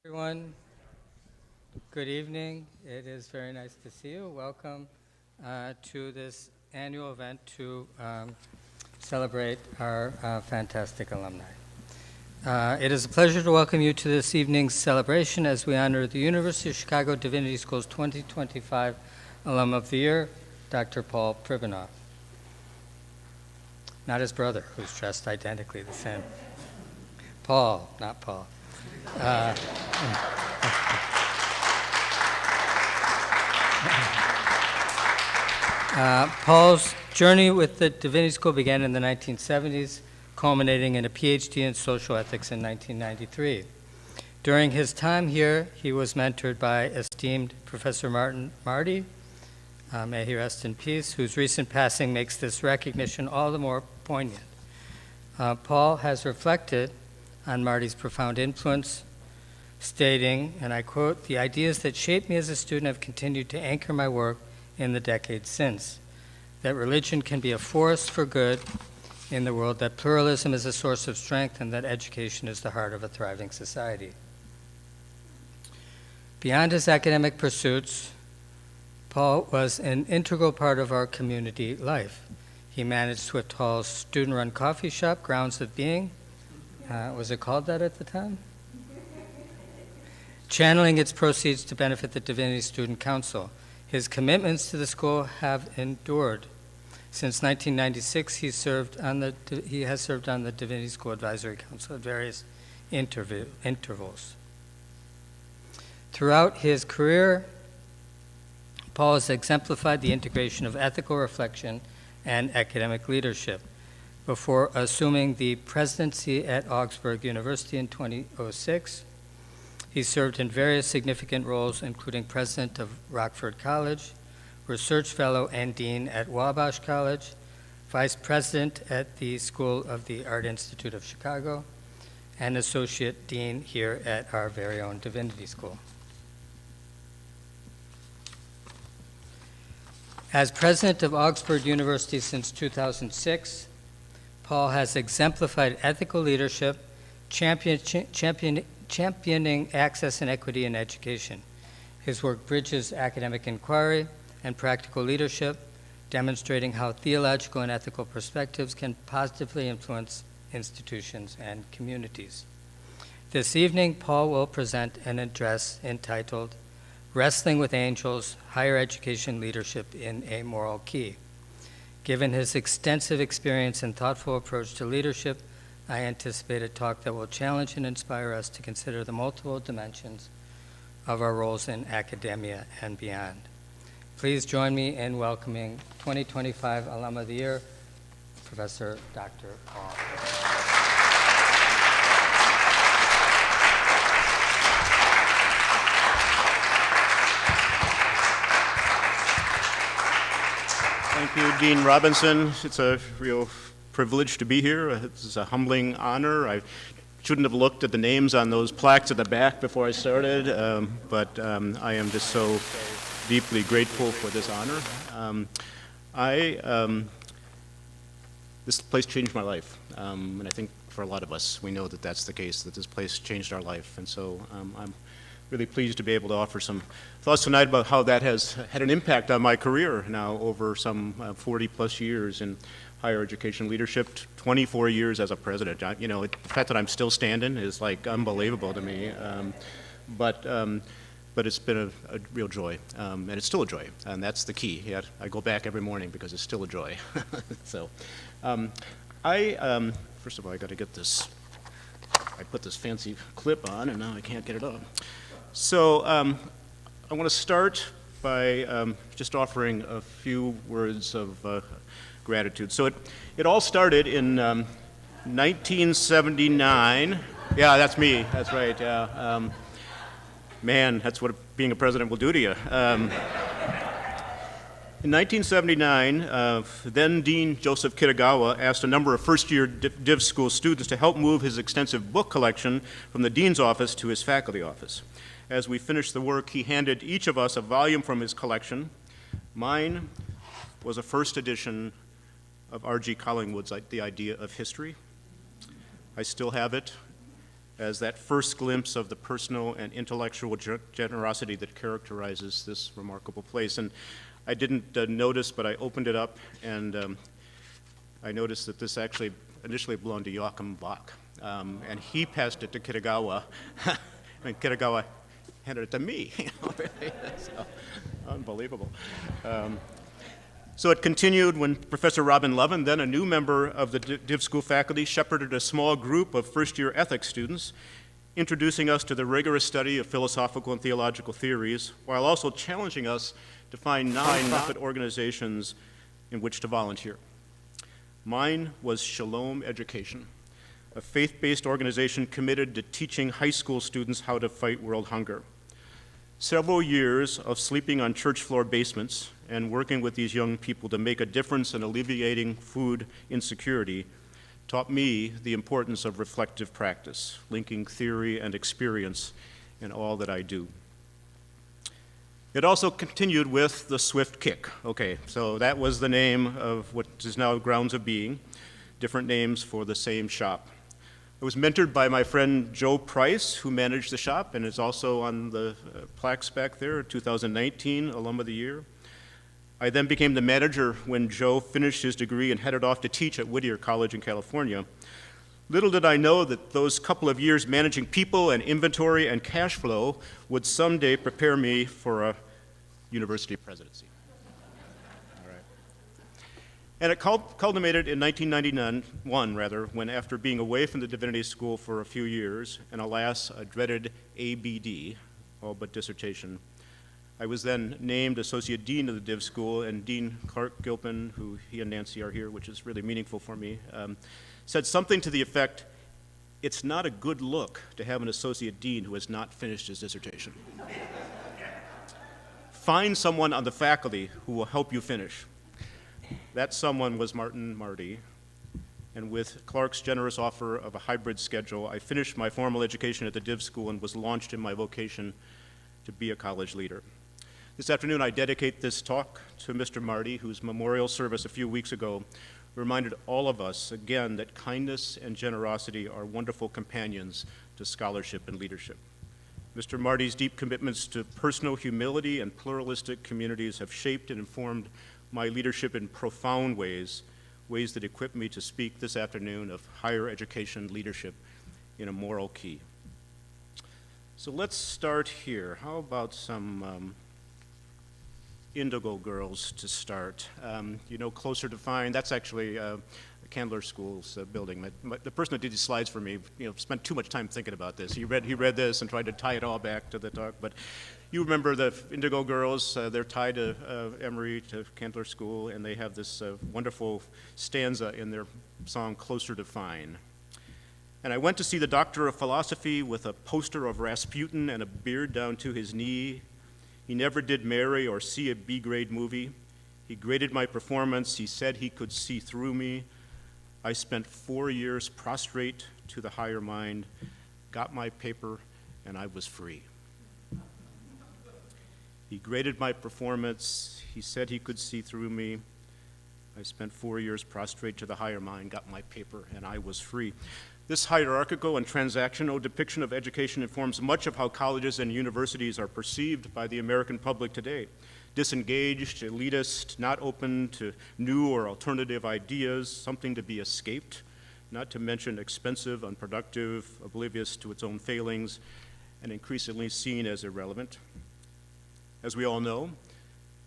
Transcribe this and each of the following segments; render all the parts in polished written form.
Everyone, good evening. It is very nice to see you. Welcome to this annual event to celebrate our fantastic alumni. It is a pleasure to welcome you to this evening's celebration as we honor the University of Chicago Divinity School's 2025 Alum of the Year, Dr. Paul Pribbenow. Not his brother, who's dressed identically the same. Paul, not Paul. Paul's journey with the Divinity School began in the 1970s, culminating in a PhD in social ethics in 1993. During his time here, he was mentored by esteemed Professor Marty, may he rest in peace, whose recent passing makes this recognition all the more poignant. Paul has reflected on Marty's profound influence, stating, and I quote, "The ideas that shaped me as a student have continued to anchor my work in the decades since. That religion can be a force for good in the world, that pluralism is a source of strength, and that education is the heart of a thriving society." Beyond his academic pursuits, Paul was an integral part of our community life. He managed Swift Hall's student-run coffee shop, Grounds of Being. Was it called that at the time? Channeling its proceeds to benefit the Divinity Student Council. His commitments to the school have endured. Since 1996, he has served on the Divinity School Advisory Council at various intervals. Throughout his career, Paul has exemplified the integration of ethical reflection and academic leadership. Before assuming the presidency at Augsburg University in 2006, he served in various significant roles, including president of Rockford College, research fellow and dean at Wabash College, vice president at the School of the Art Institute of Chicago, and associate dean here at our very own Divinity School. As president of Augsburg University since 2006, Paul has exemplified ethical leadership, championing access and equity in education. His work bridges academic inquiry and practical leadership, demonstrating how theological and ethical perspectives can positively influence institutions and communities. This evening, Paul will present an address entitled "Wrestling with Angels, Higher Education Leadership in a Moral Key." Given his extensive experience and thoughtful approach to leadership, I anticipate a talk that will challenge and inspire us to consider the multiple dimensions of our roles in academia and beyond. Please join me in welcoming 2025 Alum of the Year, Professor Dr. Paul. Thank you, Dean Robinson. It's a real privilege to be here. It's a humbling honor. I shouldn't have looked at the names on those plaques at the back before I started, but I am just so deeply grateful for this honor. This place changed my life, and I think for a lot of us, we know that that's the case, that this place changed our life, and so I'm really pleased to be able to offer some thoughts tonight about how that has had an impact on my career now over some 40 plus years in higher education leadership, 24 years as a president. The fact that I'm still standing is like unbelievable to me, but it's been a real joy, and it's still a joy, and that's the key. Yeah, I go back every morning because it's still a joy. So first of all, I got to get this, I put this fancy clip on and now I can't get it up. So I want to start by just offering a few words of gratitude. So it all started in 1979. Yeah, that's me. That's right. Yeah. Man, that's what being a president will do to you. In 1979, then Dean Joseph Kitagawa asked a number of first-year Div School students to help move his extensive book collection from the dean's office to his faculty office. As we finished the work, he handed each of us a volume from his collection. Mine was a first edition of R.G. Collingwood's The Idea of History. I still have it. as that first glimpse of the personal and intellectual generosity that characterizes this remarkable place. And I didn't notice, but I opened it up, and I noticed that this actually initially belonged to Joachim Bach, and he passed it to Kitagawa, and Kitagawa handed it to me. Really. So, unbelievable. So it continued when Professor Robin Lovin, then a new member of the Div School faculty, shepherded a small group of first-year ethics students, introducing us to the rigorous study of philosophical and theological theories, while also challenging us to find non-profit organizations in which to volunteer. Mine was Shalom Education, a faith-based organization committed to teaching high school students how to fight world hunger. Several years of sleeping on church floor basements and working with these young people to make a difference in alleviating food insecurity taught me the importance of reflective practice, linking theory and experience in all that I do. It also continued with the Swift Kick. Okay, so that was the name of what is now Grounds of Being, different names for the same shop. I was mentored by my friend Joe Price, who managed the shop and is also on the plaques back there, 2019 Alum of the Year. I then became the manager when Joe finished his degree and headed off to teach at Whittier College in California. Little did I know that those couple of years managing people and inventory and cash flow would someday prepare me for a university presidency. And it culminated in 1991, when after being away from the Divinity School for a few years, and alas, a dreaded ABD, all but dissertation, I was then named Associate Dean of the Div School, and Dean Clark Gilpin, who he and Nancy are here, which is really meaningful for me, said something to the effect, it's not a good look to have an Associate Dean who has not finished his dissertation. Find someone on the faculty who will help you finish. That someone was Martin Marty, and with Clark's generous offer of a hybrid schedule, I finished my formal education at the Div School and was launched in my vocation to be a college leader. This afternoon, I dedicate this talk to Mr. Marty, whose memorial service a few weeks ago reminded all of us again that kindness and generosity are wonderful companions to scholarship and leadership. Mr. Marty's deep commitments to personal humility and pluralistic communities have shaped and informed my leadership in profound ways that equip me to speak this afternoon of higher education leadership in a moral key. So let's start here. How about some Indigo Girls to start? Closer to Fine, that's actually Candler School's building. The person that did these slides for me, spent too much time thinking about this. He read this and tried to tie it all back to the talk, but you remember the Indigo Girls. They're tied to Emory, to Candler School, and they have this wonderful stanza in their song, Closer to Fine. And I went to see the Doctor of Philosophy with a poster of Rasputin and a beard down to his knee. He never did marry or see a B-grade movie. He graded my performance. He said he could see through me. I spent 4 years prostrate to the higher mind, got my paper, and I was free. He graded my performance. He said he could see through me. I spent 4 years prostrate to the higher mind, got my paper, and I was free. This hierarchical and transactional depiction of education informs much of how colleges and universities are perceived by the American public today. Disengaged, elitist, not open to new or alternative ideas, something to be escaped, not to mention expensive, unproductive, oblivious to its own failings, and increasingly seen as irrelevant. As we all know,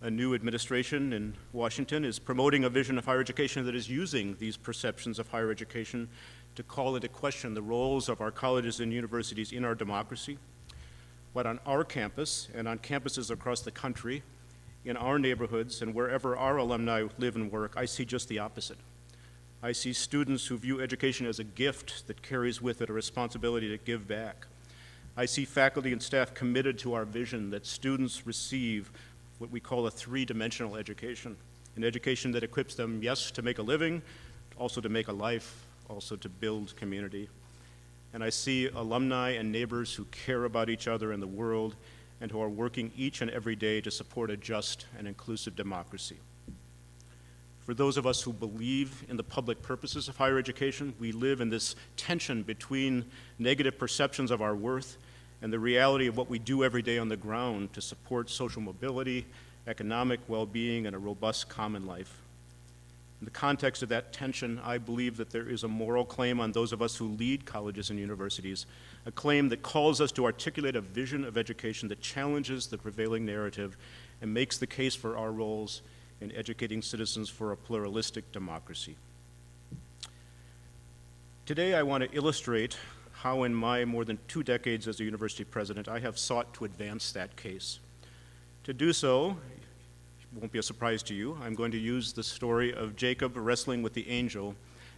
a new administration in Washington is promoting a vision of higher education that is using these perceptions of higher education to call into question the roles of our colleges and universities in our democracy. But on our campus and on campuses across the country, in our neighborhoods and wherever our alumni live and work, I see just the opposite. I see students who view education as a gift that carries with it a responsibility to give back. I see faculty and staff committed to our vision that students receive what we call a three-dimensional education, an education that equips them, yes, to make a living, also to make a life, also to build community. And I see alumni and neighbors who care about each other and the world and who are working each and every day to support a just and inclusive democracy. For those of us who believe in the public purposes of higher education, we live in this tension between negative perceptions of our worth and the reality of what we do every day on the ground to support social mobility, economic well-being, and a robust common life. In the context of that tension, I believe that there is a moral claim on those of us who lead colleges and universities, a claim that calls us to articulate a vision of education that challenges the prevailing narrative and makes the case for our roles in educating citizens for a pluralistic democracy. Today, I want to illustrate how in my more than 2 decades as a university president, I have sought to advance that case. To do so, it won't be a surprise to you, I'm going to use the story of Jacob wrestling with the angel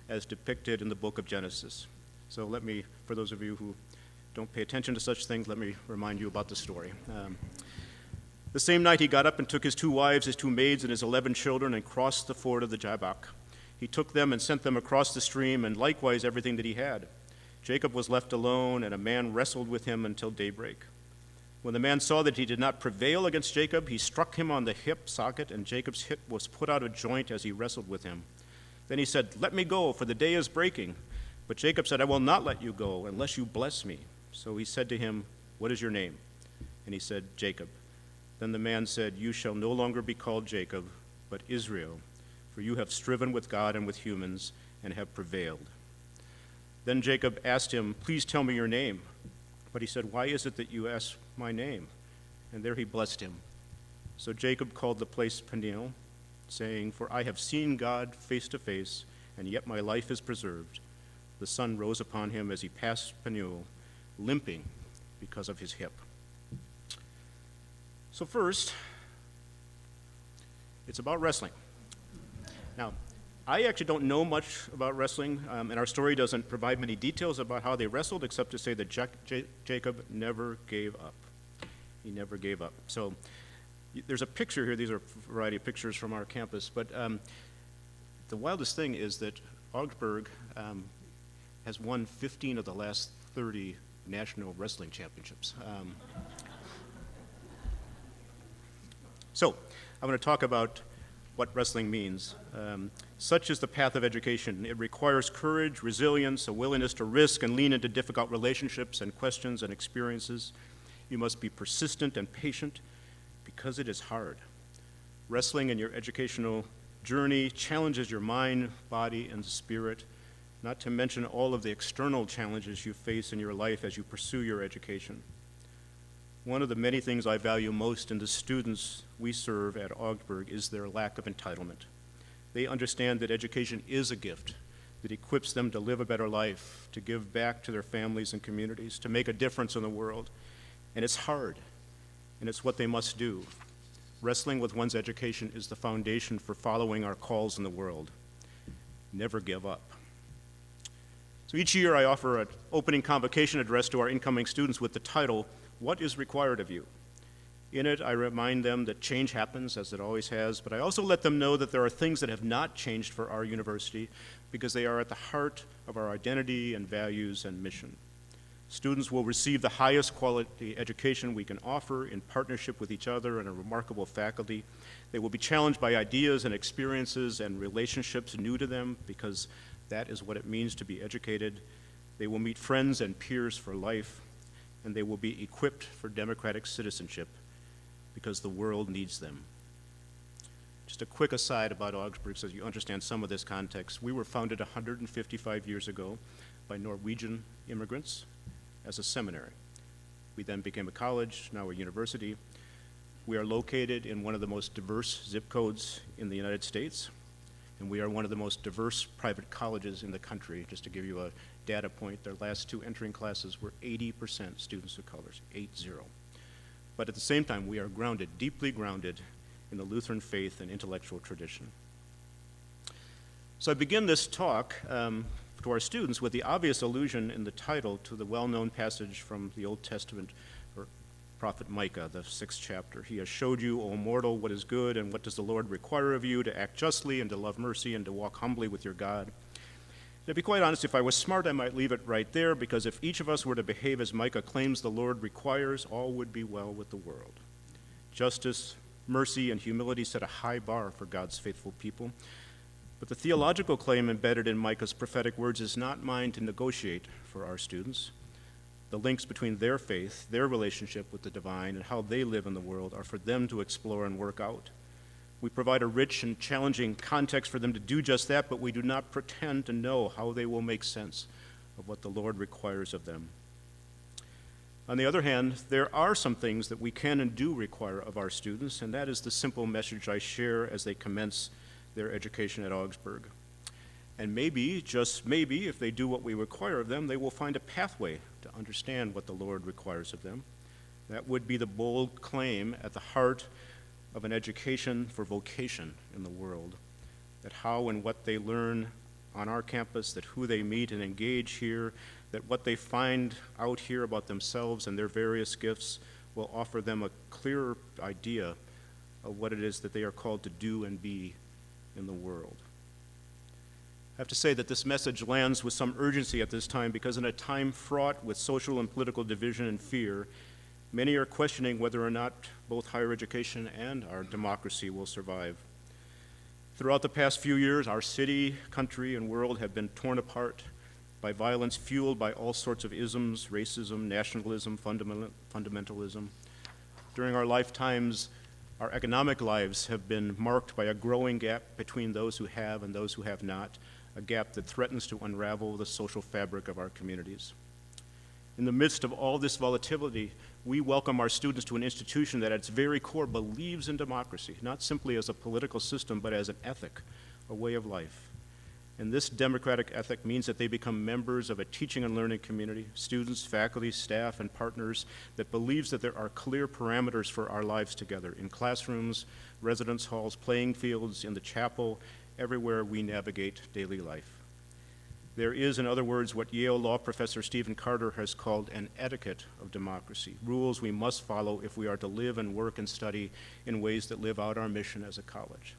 as depicted in the book of Genesis. So let me, for those of you who don't pay attention to such things, let me remind you about the story. The same night he got up and took his 2 wives, his 2 maids, and his 11 children and crossed the ford of the Jabbok. He took them and sent them across the stream, and likewise everything that he had. Jacob was left alone, and a man wrestled with him until daybreak. When the man saw that he did not prevail against Jacob, he struck him on the hip socket, and Jacob's hip was put out of joint as he wrestled with him. Then he said, "Let me go, for the day is breaking." But Jacob said, "I will not let you go unless you bless me." So he said to him, "What is your name?" And he said, "Jacob." Then the man said, "You shall no longer be called Jacob, but Israel, for you have striven with God and with humans and have prevailed." Then Jacob asked him, "Please tell me your name." But he said, "Why is it that you ask my name?" And there he blessed him. So Jacob called the place Peniel, saying, "For I have seen God face to face, and yet my life is preserved." The sun rose upon him as he passed Peniel, limping because of his hip. So first, it's about wrestling. Now, I actually don't know much about wrestling, and our story doesn't provide many details about how they wrestled, except to say that Jacob never gave up. He never gave up. So there's a picture here. These are a variety of pictures from our campus, but the wildest thing is that Augsburg has won 15 of the last 30 national wrestling championships. So I'm going to talk about what wrestling means. Such is the path of education. It requires courage, resilience, a willingness to risk and lean into difficult relationships and questions and experiences. You must be persistent and patient because it is hard. Wrestling in your educational journey challenges your mind, body, and spirit, not to mention all of the external challenges you face in your life as you pursue your education. One of the many things I value most in the students we serve at Augsburg is their lack of entitlement. They understand that education is a gift that equips them to live a better life, to give back to their families and communities, to make a difference in the world. And it's hard, and it's what they must do. Wrestling with one's education is the foundation for following our calls in the world. Never give up. So each year I offer an opening convocation address to our incoming students with the title, "What is Required of You?" In it, I remind them that change happens, as it always has, but I also let them know that there are things that have not changed for our university because they are at the heart of our identity and values and mission. Students will receive the highest quality education we can offer in partnership with each other and a remarkable faculty. They will be challenged by ideas and experiences and relationships new to them because that is what it means to be educated. They will meet friends and peers for life, and they will be equipped for democratic citizenship because the world needs them. Just a quick aside about Augsburg so you understand some of this context. We were founded 155 years ago by Norwegian immigrants as a seminary. We then became a college, now a university. We are located in one of the most diverse zip codes in the United States, and we are one of the most diverse private colleges in the country. Just to give you a data point, their last 2 entering classes were 80% students of color, 80. But at the same time, we are grounded, deeply grounded in the Lutheran faith and intellectual tradition. So I begin this talk to our students with the obvious allusion in the title to the well-known passage from the Old Testament, or prophet Micah, the 6th chapter. "He has showed you, O mortal, what is good, and what does the Lord require of you, to act justly and to love mercy and to walk humbly with your God." To be quite honest, if I was smart, I might leave it right there, because if each of us were to behave as Micah claims the Lord requires, all would be well with the world. Justice, mercy, and humility set a high bar for God's faithful people. But the theological claim embedded in Micah's prophetic words is not mine to negotiate for our students. The links between their faith, their relationship with the divine, and how they live in the world are for them to explore and work out. We provide a rich and challenging context for them to do just that, but we do not pretend to know how they will make sense of what the Lord requires of them. On the other hand, there are some things that we can and do require of our students, and that is the simple message I share as they commence their education at Augsburg. And maybe, just maybe, if they do what we require of them, they will find a pathway to understand what the Lord requires of them. That would be the bold claim at the heart of an education for vocation in the world, that how and what they learn on our campus, that who they meet and engage here, that what they find out here about themselves and their various gifts will offer them a clearer idea of what it is that they are called to do and be in the world. I have to say that this message lands with some urgency at this time because in a time fraught with social and political division and fear, many are questioning whether or not both higher education and our democracy will survive. Throughout the past few years, our city, country, and world have been torn apart by violence fueled by all sorts of isms, racism, nationalism, fundamentalism. During our lifetimes, our economic lives have been marked by a growing gap between those who have and those who have not, a gap that threatens to unravel the social fabric of our communities. In the midst of all this volatility, we welcome our students to an institution that at its very core believes in democracy, not simply as a political system, but as an ethic, a way of life. And this democratic ethic means that they become members of a teaching and learning community, students, faculty, staff, and partners that believes that there are clear parameters for our lives together in classrooms, residence halls, playing fields, in the chapel, everywhere we navigate daily life. There is, in other words, what Yale law professor Stephen Carter has called an etiquette of democracy, rules we must follow if we are to live and work and study in ways that live out our mission as a college.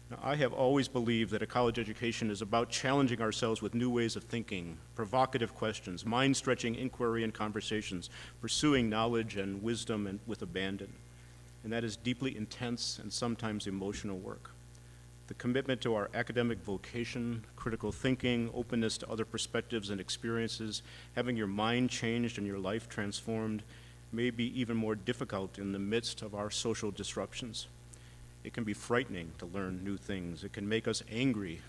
Now, I have always believed that a college education is about challenging ourselves with new ways of thinking, provocative questions, mind-stretching inquiry and conversations, pursuing knowledge and wisdom and with abandon. And that is deeply intense and sometimes emotional work. The commitment to our academic vocation, critical thinking, openness to other perspectives and experiences, having your mind changed and your life transformed, may be even more difficult in the midst of our social disruptions. It can be frightening to learn new things. It can make us angry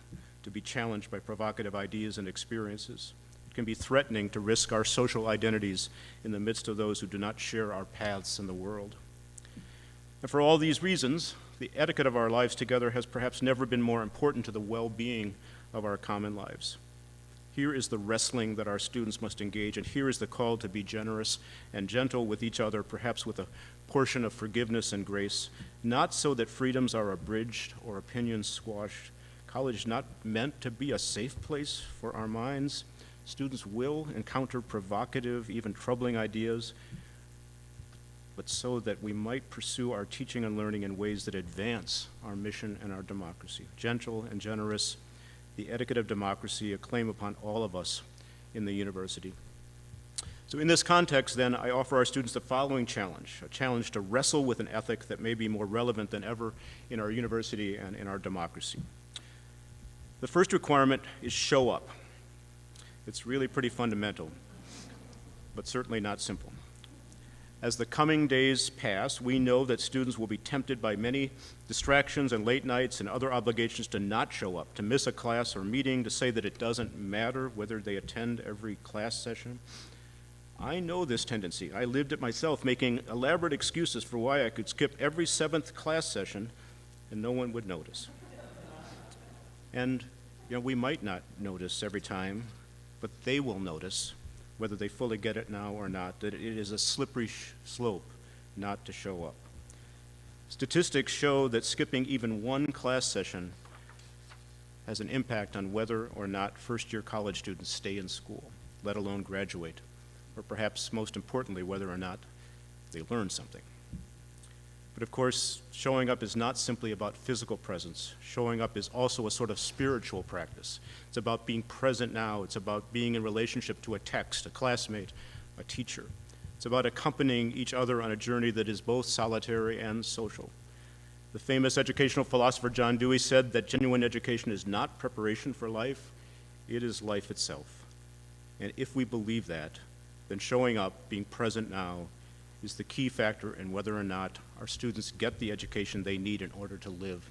to be challenged by provocative ideas and experiences. It can be threatening to risk our social identities in the midst of those who do not share our paths in the world. And for all these reasons, the etiquette of our lives together has perhaps never been more important to the well-being of our common lives. Here is the wrestling that our students must engage, and here is the call to be generous and gentle with each other, perhaps with a portion of forgiveness and grace, not so that freedoms are abridged or opinions squashed. College is not meant to be a safe place for our minds. Students will encounter provocative, even troubling ideas, but so that we might pursue our teaching and learning in ways that advance our mission and our democracy. Gentle and generous, the etiquette of democracy, a claim upon all of us in the university. So in this context, then, I offer our students the following challenge, a challenge to wrestle with an ethic that may be more relevant than ever in our university and in our democracy. The first requirement is show up. It's really pretty fundamental, but certainly not simple. As the coming days pass, we know that students will be tempted by many distractions and late nights and other obligations to not show up, to miss a class or meeting, to say that it doesn't matter whether they attend every class session. I know this tendency. I lived it myself, making elaborate excuses for why I could skip every 7th class session and no one would notice. And, we might not notice every time, but they will notice, whether they fully get it now or not, that it is a slippery slope not to show up. Statistics show that skipping even one class session has an impact on whether or not first-year college students stay in school, let alone graduate, or perhaps most importantly, whether or not they learn something. But of course, showing up is not simply about physical presence. Showing up is also a sort of spiritual practice. It's about being present now. It's about being in relationship to a text, a classmate, a teacher. It's about accompanying each other on a journey that is both solitary and social. The famous educational philosopher John Dewey said that genuine education is not preparation for life, it is life itself. And if we believe that, then showing up, being present now, is the key factor in whether or not our students get the education they need in order to live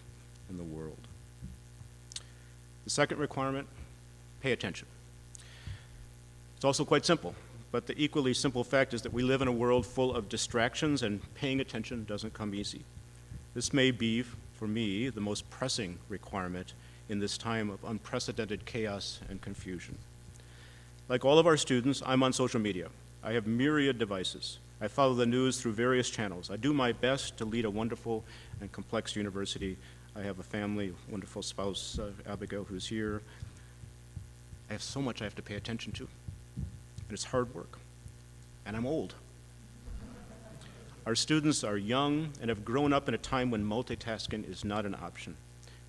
in the world. The second requirement, pay attention. It's also quite simple, but the equally simple fact is that we live in a world full of distractions, and paying attention doesn't come easy. This may be, for me, the most pressing requirement in this time of unprecedented chaos and confusion. Like all of our students, I'm on social media. I have myriad devices. I follow the news through various channels. I do my best to lead a wonderful and complex university. I have a family, wonderful spouse, Abigail, who's here. I have so much I have to pay attention to, and it's hard work, and I'm old. Our students are young and have grown up in a time when multitasking is not an option.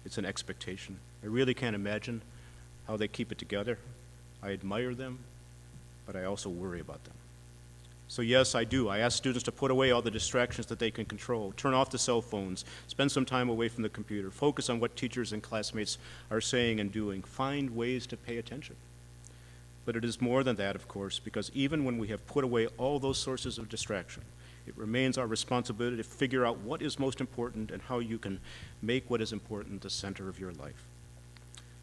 It's an expectation. I really can't imagine how they keep it together. I admire them, but I also worry about them. So yes, I do. I ask students to put away all the distractions that they can control, turn off the cell phones, spend some time away from the computer, focus on what teachers and classmates are saying and doing, find ways to pay attention. But it is more than that, of course, because even when we have put away all those sources of distraction, it remains our responsibility to figure out what is most important and how you can make what is important the center of your life.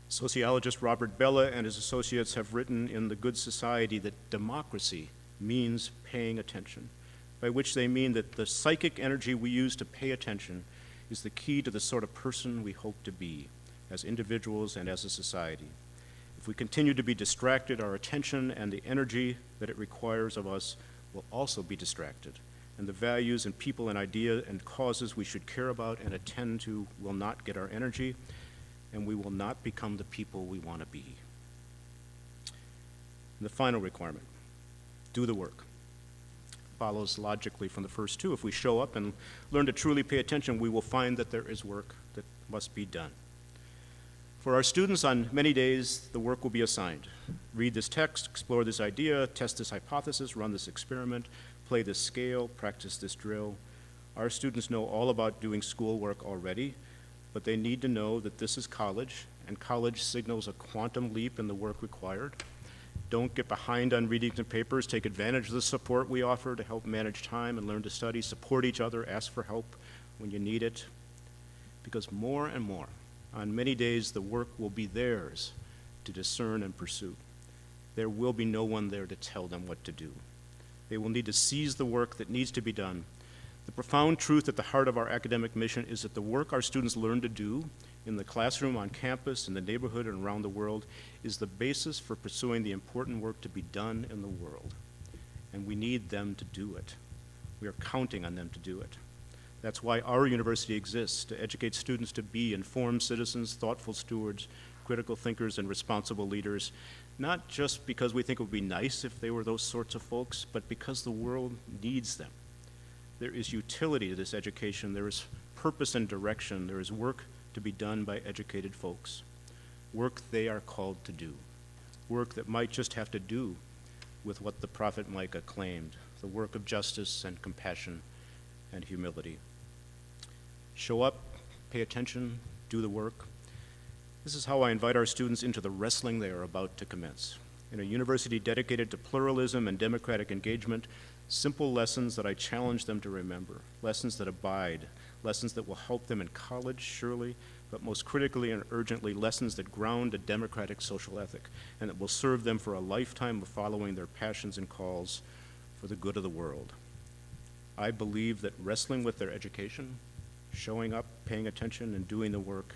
Sociologist Robert Bellah and his associates have written in The Good Society that democracy means paying attention, by which they mean that the psychic energy we use to pay attention is the key to the sort of person we hope to be as individuals and as a society. If we continue to be distracted, our attention and the energy that it requires of us will also be distracted, and the values and people and ideas and causes we should care about and attend to will not get our energy, and we will not become the people we want to be. And the final requirement, do the work. Follows logically from the first two. If we show up and learn to truly pay attention, we will find that there is work that must be done. For our students, on many days, the work will be assigned. Read this text, explore this idea, test this hypothesis, run this experiment, play this scale, practice this drill. Our students know all about doing schoolwork already, but they need to know that this is college, and college signals a quantum leap in the work required. Don't get behind on reading the papers. Take advantage of the support we offer to help manage time and learn to study. Support each other. Ask for help when you need it. Because more and more, on many days, the work will be theirs to discern and pursue. There will be no one there to tell them what to do. They will need to seize the work that needs to be done. The profound truth at the heart of our academic mission is that the work our students learn to do in the classroom, on campus, in the neighborhood, and around the world is the basis for pursuing the important work to be done in the world. And we need them to do it. We are counting on them to do it. That's why our university exists, to educate students to be informed citizens, thoughtful stewards, critical thinkers, and responsible leaders, not just because we think it would be nice if they were those sorts of folks, but because the world needs them. There is utility to this education. There is purpose and direction. There is work to be done by educated folks, work they are called to do, work that might just have to do with what the prophet Micah claimed, the work of justice and compassion and humility. Show up, pay attention, do the work. This is how I invite our students into the wrestling they are about to commence. In a university dedicated to pluralism and democratic engagement, simple lessons that I challenge them to remember, lessons that abide, lessons that will help them in college, surely, but most critically and urgently, lessons that ground a democratic social ethic and that will serve them for a lifetime of following their passions and calls for the good of the world. I believe that wrestling with their education, showing up, paying attention, and doing the work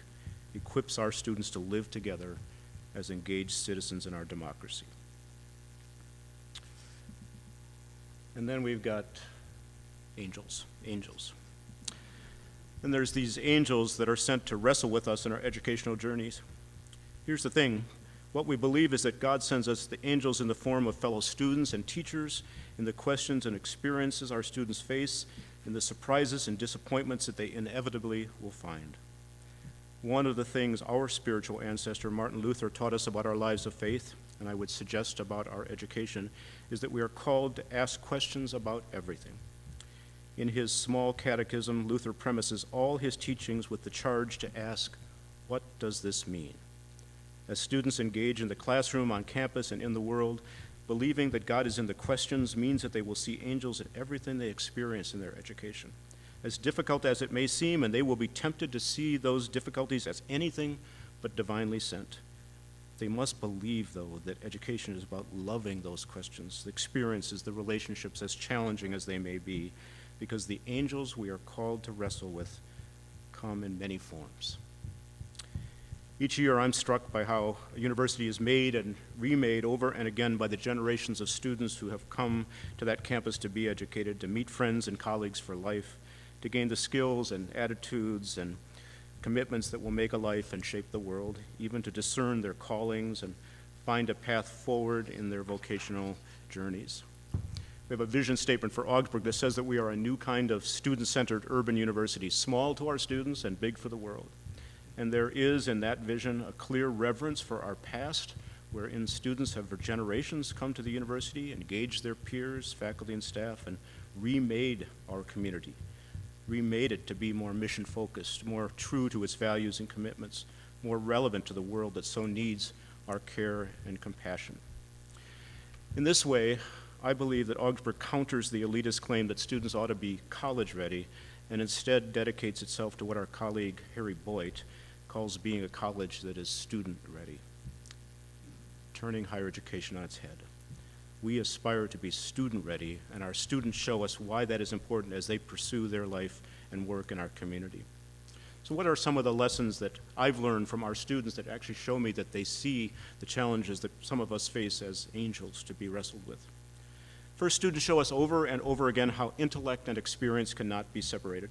equips our students to live together as engaged citizens in our democracy. And then we've got angels. And there's these angels that are sent to wrestle with us in our educational journeys. Here's the thing. What we believe is that God sends us the angels in the form of fellow students and teachers, in the questions and experiences our students face, in the surprises and disappointments that they inevitably will find. One of the things our spiritual ancestor Martin Luther taught us about our lives of faith, and I would suggest about our education, is that we are called to ask questions about everything. In his small catechism, Luther premises all his teachings with the charge to ask, what does this mean? As students engage in the classroom, on campus, and in the world, believing that God is in the questions means that they will see angels in everything they experience in their education. As difficult as it may seem, and they will be tempted to see those difficulties as anything but divinely sent. They must believe, though, that education is about loving those questions, the experiences, the relationships, as challenging as they may be, because the angels we are called to wrestle with come in many forms. Each year I'm struck by how a university is made and remade over and again by the generations of students who have come to that campus to be educated, to meet friends and colleagues for life, to gain the skills and attitudes and commitments that will make a life and shape the world, even to discern their callings and find a path forward in their vocational journeys. We have a vision statement for Augsburg that says that we are a new kind of student-centered urban university, small to our students and big for the world. And there is in that vision a clear reverence for our past, wherein students have for generations come to the university, engaged their peers, faculty, and staff, and remade our community, remade it to be more mission-focused, more true to its values and commitments, more relevant to the world that so needs our care and compassion. In this way, I believe that Augsburg counters the elitist claim that students ought to be college-ready and instead dedicates itself to what our colleague Harry Boyd calls being a college that is student-ready, turning higher education on its head. We aspire to be student-ready, and our students show us why that is important as they pursue their life and work in our community. So what are some of the lessons that I've learned from our students that actually show me that they see the challenges that some of us face as angels to be wrestled with? First, students show us over and over again how intellect and experience cannot be separated.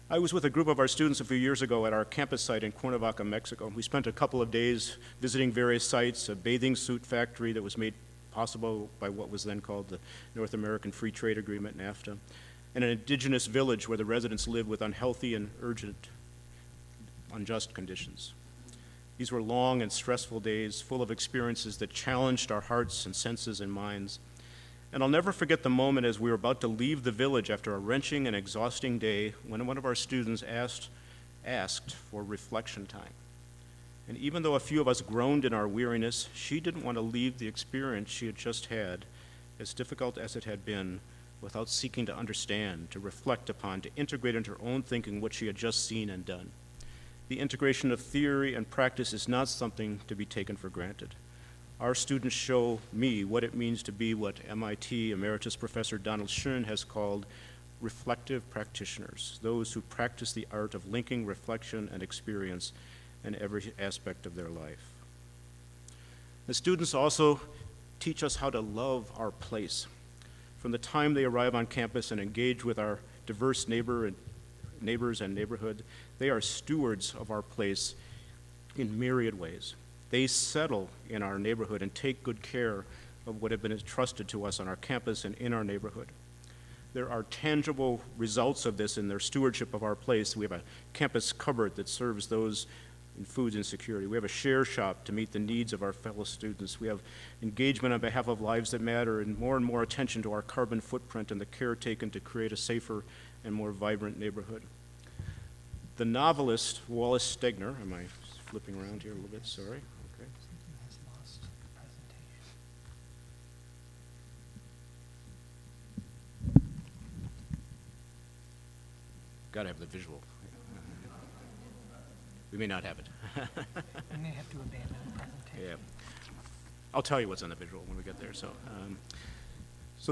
I was with a group of our students a few years ago at our campus site in Cuernavaca, Mexico. We spent a couple of days visiting various sites, a bathing suit factory that was made possible by what was then called the North American Free Trade Agreement, NAFTA, and an indigenous village where the residents lived with unhealthy and unjust conditions. These were long and stressful days, full of experiences that challenged our hearts and senses and minds. And I'll never forget the moment as we were about to leave the village after a wrenching and exhausting day when one of our students asked for reflection time. And even though a few of us groaned in our weariness, she didn't want to leave the experience she had just had, as difficult as it had been, without seeking to understand, to reflect upon, to integrate into her own thinking what she had just seen and done. The integration of theory and practice is not something to be taken for granted. Our students show me what it means to be what MIT Emeritus Professor Donald Schoen has called reflective practitioners, those who practice the art of linking reflection and experience in every aspect of their life. The students also teach us how to love our place. From the time they arrive on campus and engage with our diverse neighbors and neighborhood, they are stewards of our place in myriad ways. They settle in our neighborhood and take good care of what have been entrusted to us on our campus and in our neighborhood. There are tangible results of this in their stewardship of our place. We have a campus cupboard that serves those in food insecurity. We have a share shop to meet the needs of our fellow students. We have engagement on behalf of lives that matter and more attention to our carbon footprint and the care taken to create a safer and more vibrant neighborhood. The novelist Wallace Stegner, am I flipping around here a little bit? Sorry. Okay. Got to have the visual. We may not have it. We may have to abandon the presentation. Yeah. I'll tell you what's on the visual when we get there. So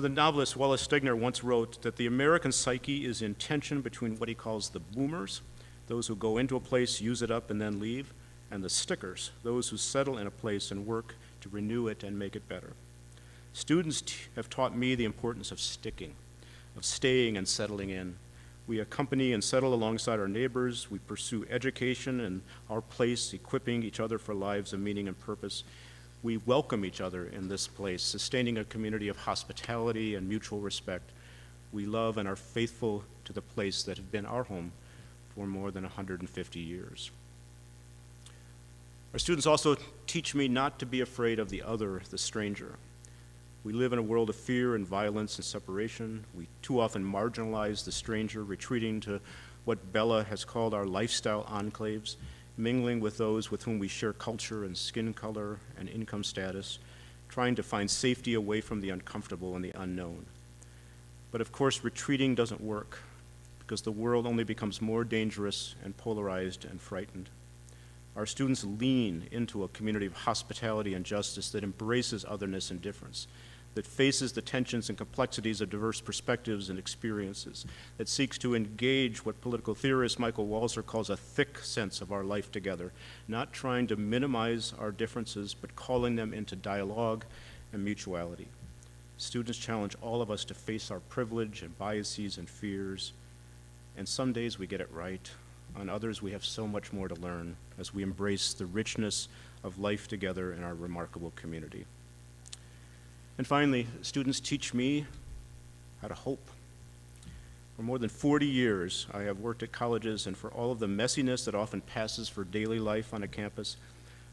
the novelist Wallace Stegner once wrote that the American psyche is in tension between what he calls the boomers, those who go into a place, use it up, and then leave, and the stickers, those who settle in a place and work to renew it and make it better. Students have taught me the importance of sticking, of staying and settling in. We accompany and settle alongside our neighbors. We pursue education and our place, equipping each other for lives of meaning and purpose. We welcome each other in this place, sustaining a community of hospitality and mutual respect. We love and are faithful to the place that has been our home for more than 150 years. Our students also teach me not to be afraid of the other, the stranger. We live in a world of fear and violence and separation. We too often marginalize the stranger, retreating to what Bella has called our lifestyle enclaves, mingling with those with whom we share culture and skin color and income status, trying to find safety away from the uncomfortable and the unknown. But of course, retreating doesn't work, because the world only becomes more dangerous and polarized and frightened. Our students lean into a community of hospitality and justice that embraces otherness and difference, that faces the tensions and complexities of diverse perspectives and experiences, that seeks to engage what political theorist Michael Walzer calls a thick sense of our life together, not trying to minimize our differences, but calling them into dialogue and mutuality. Students challenge all of us to face our privilege and biases and fears, and some days we get it right. On others, we have so much more to learn as we embrace the richness of life together in our remarkable community. And finally, students teach me how to hope. For more than 40 years, I have worked at colleges, and for all of the messiness that often passes for daily life on a campus,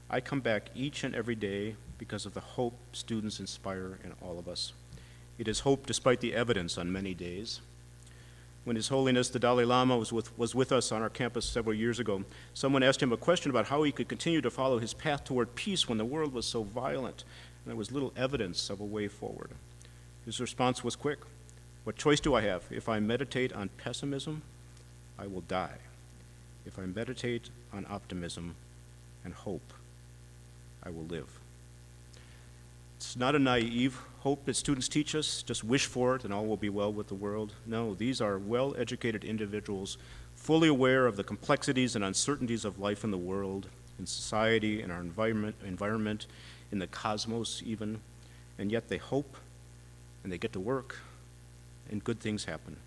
I come back each and every day because of the hope students inspire in all of us. It is hope despite the evidence on many days. When His Holiness the Dalai Lama was with us on our campus several years ago, someone asked him a question about how he could continue to follow his path toward peace when the world was so violent, and there was little evidence of a way forward. His response was quick. What choice do I have? If I meditate on pessimism, I will die. If I meditate on optimism and hope, I will live. It's not a naive hope that students teach us, just wish for it and all will be well with the world. No, these are well-educated individuals, fully aware of the complexities and uncertainties of life in the world, in society, in our environment, in the cosmos even, and yet they hope and they get to work and good things happen.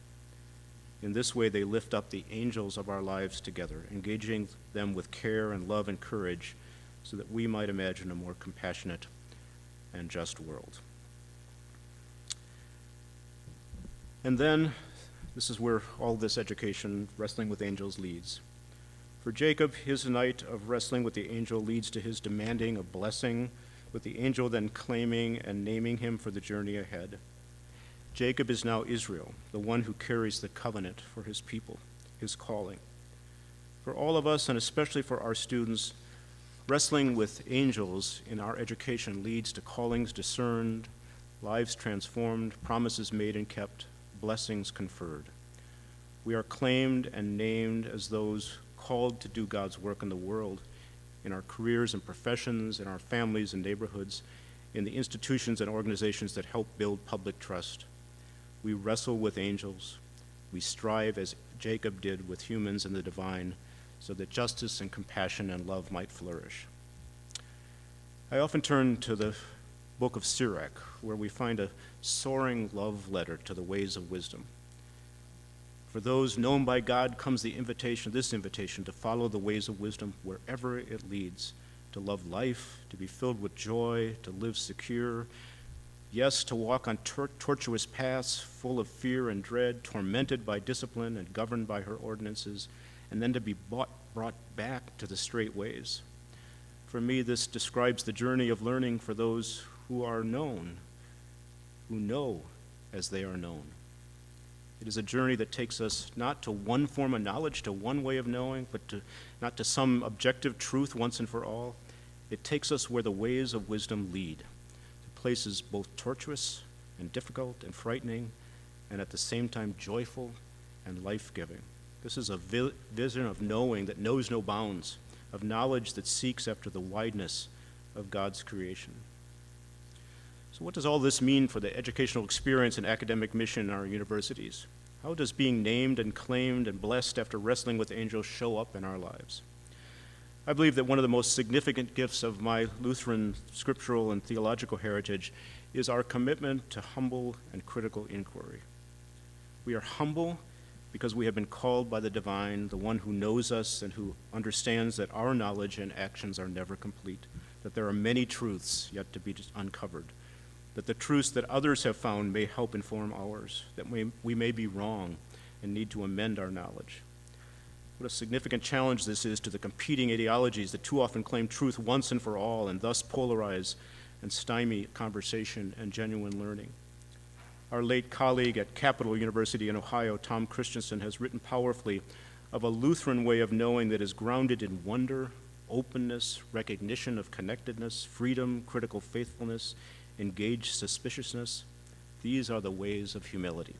In this way, they lift up the angels of our lives together, engaging them with care and love and courage so that we might imagine a more compassionate and just world. And then, this is where all this education, wrestling with angels, leads. For Jacob, his night of wrestling with the angel leads to his demanding a blessing, with the angel then claiming and naming him for the journey ahead. Jacob is now Israel, the one who carries the covenant for his people, his calling. For all of us, and especially for our students, wrestling with angels in our education leads to callings discerned, lives transformed, promises made and kept, blessings conferred. We are claimed and named as those called to do God's work in the world, in our careers and professions, in our families and neighborhoods, in the institutions and organizations that help build public trust. We wrestle with angels. We strive, as Jacob did, with humans and the divine, so that justice and compassion and love might flourish. I often turn to the book of Sirach, where we find a soaring love letter to the ways of wisdom. For those known by God comes this invitation to follow the ways of wisdom wherever it leads, to love life, to be filled with joy, to live secure, yes, to walk on tortuous paths full of fear and dread, tormented by discipline and governed by her ordinances, and then to be brought back to the straight ways. For me, this describes the journey of learning for those who are known, who know as they are known. It is a journey that takes us not to one form of knowledge, to one way of knowing, but not to some objective truth once and for all. It takes us where the ways of wisdom lead, to places both tortuous and difficult and frightening, and at the same time joyful and life-giving. This is a vision of knowing that knows no bounds, of knowledge that seeks after the wideness of God's creation. So what does all this mean for the educational experience and academic mission in our universities? How does being named and claimed and blessed after wrestling with angels show up in our lives? I believe that one of the most significant gifts of my Lutheran scriptural and theological heritage is our commitment to humble and critical inquiry. We are humble because we have been called by the divine, the one who knows us and who understands that our knowledge and actions are never complete, that there are many truths yet to be uncovered, that the truths that others have found may help inform ours, that we may be wrong and need to amend our knowledge. What a significant challenge this is to the competing ideologies that too often claim truth once and for all and thus polarize and stymie conversation and genuine learning. Our late colleague at Capital University in Ohio, Tom Christensen, has written powerfully of a Lutheran way of knowing that is grounded in wonder, openness, recognition of connectedness, freedom, critical faithfulness, engaged suspiciousness. These are the ways of humility.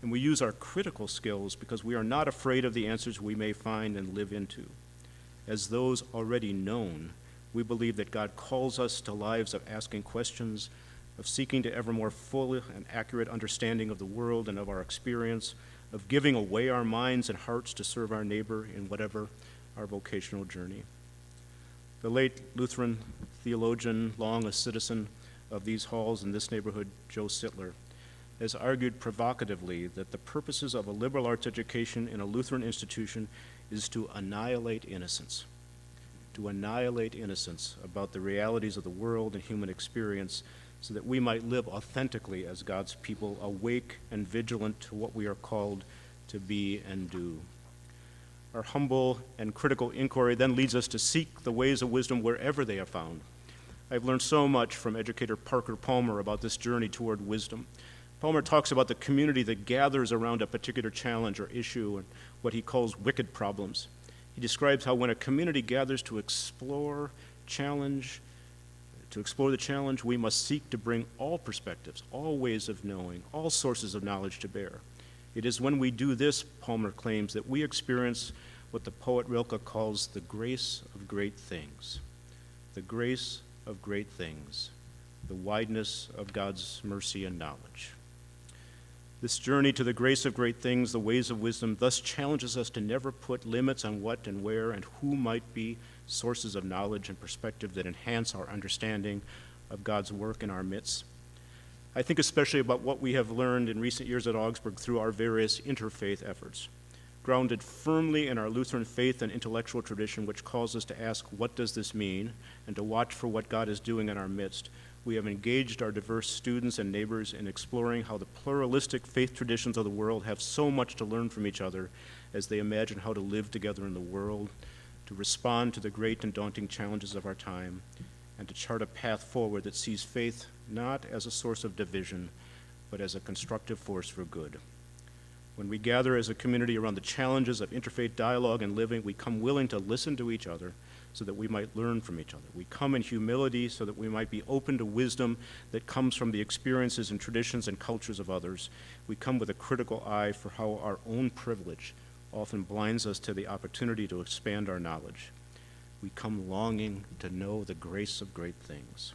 And we use our critical skills because we are not afraid of the answers we may find and live into. As those already known, we believe that God calls us to lives of asking questions, of seeking to ever more full and accurate understanding of the world and of our experience, of giving away our minds and hearts to serve our neighbor in whatever our vocational journey. The late Lutheran theologian, long a citizen of these halls in this neighborhood, Joe Sittler, has argued provocatively that the purposes of a liberal arts education in a Lutheran institution is to annihilate innocence about the realities of the world and human experience so that we might live authentically as God's people, awake and vigilant to what we are called to be and do. Our humble and critical inquiry then leads us to seek the ways of wisdom wherever they are found. I've learned so much from educator Parker Palmer about this journey toward wisdom. Palmer talks about the community that gathers around a particular challenge or issue and what he calls wicked problems. He describes how when a community gathers to explore the challenge, we must seek to bring all perspectives, all ways of knowing, all sources of knowledge to bear. It is when we do this, Palmer claims, that we experience what the poet Rilke calls the grace of great things. The grace of great things, the wideness of God's mercy and knowledge. This journey to the grace of great things, the ways of wisdom, thus challenges us to never put limits on what and where and who might be sources of knowledge and perspective that enhance our understanding of God's work in our midst. I think especially about what we have learned in recent years at Augsburg through our various interfaith efforts, grounded firmly in our Lutheran faith and intellectual tradition, which calls us to ask, what does this mean, and to watch for what God is doing in our midst. We have engaged our diverse students and neighbors in exploring how the pluralistic faith traditions of the world have so much to learn from each other as they imagine how to live together in the world, to respond to the great and daunting challenges of our time, and to chart a path forward that sees faith not as a source of division, but as a constructive force for good. When we gather as a community around the challenges of interfaith dialogue and living, we come willing to listen to each other so that we might learn from each other. We come in humility so that we might be open to wisdom that comes from the experiences and traditions and cultures of others. We come with a critical eye for how our own privilege often blinds us to the opportunity to expand our knowledge. We come longing to know the grace of great things.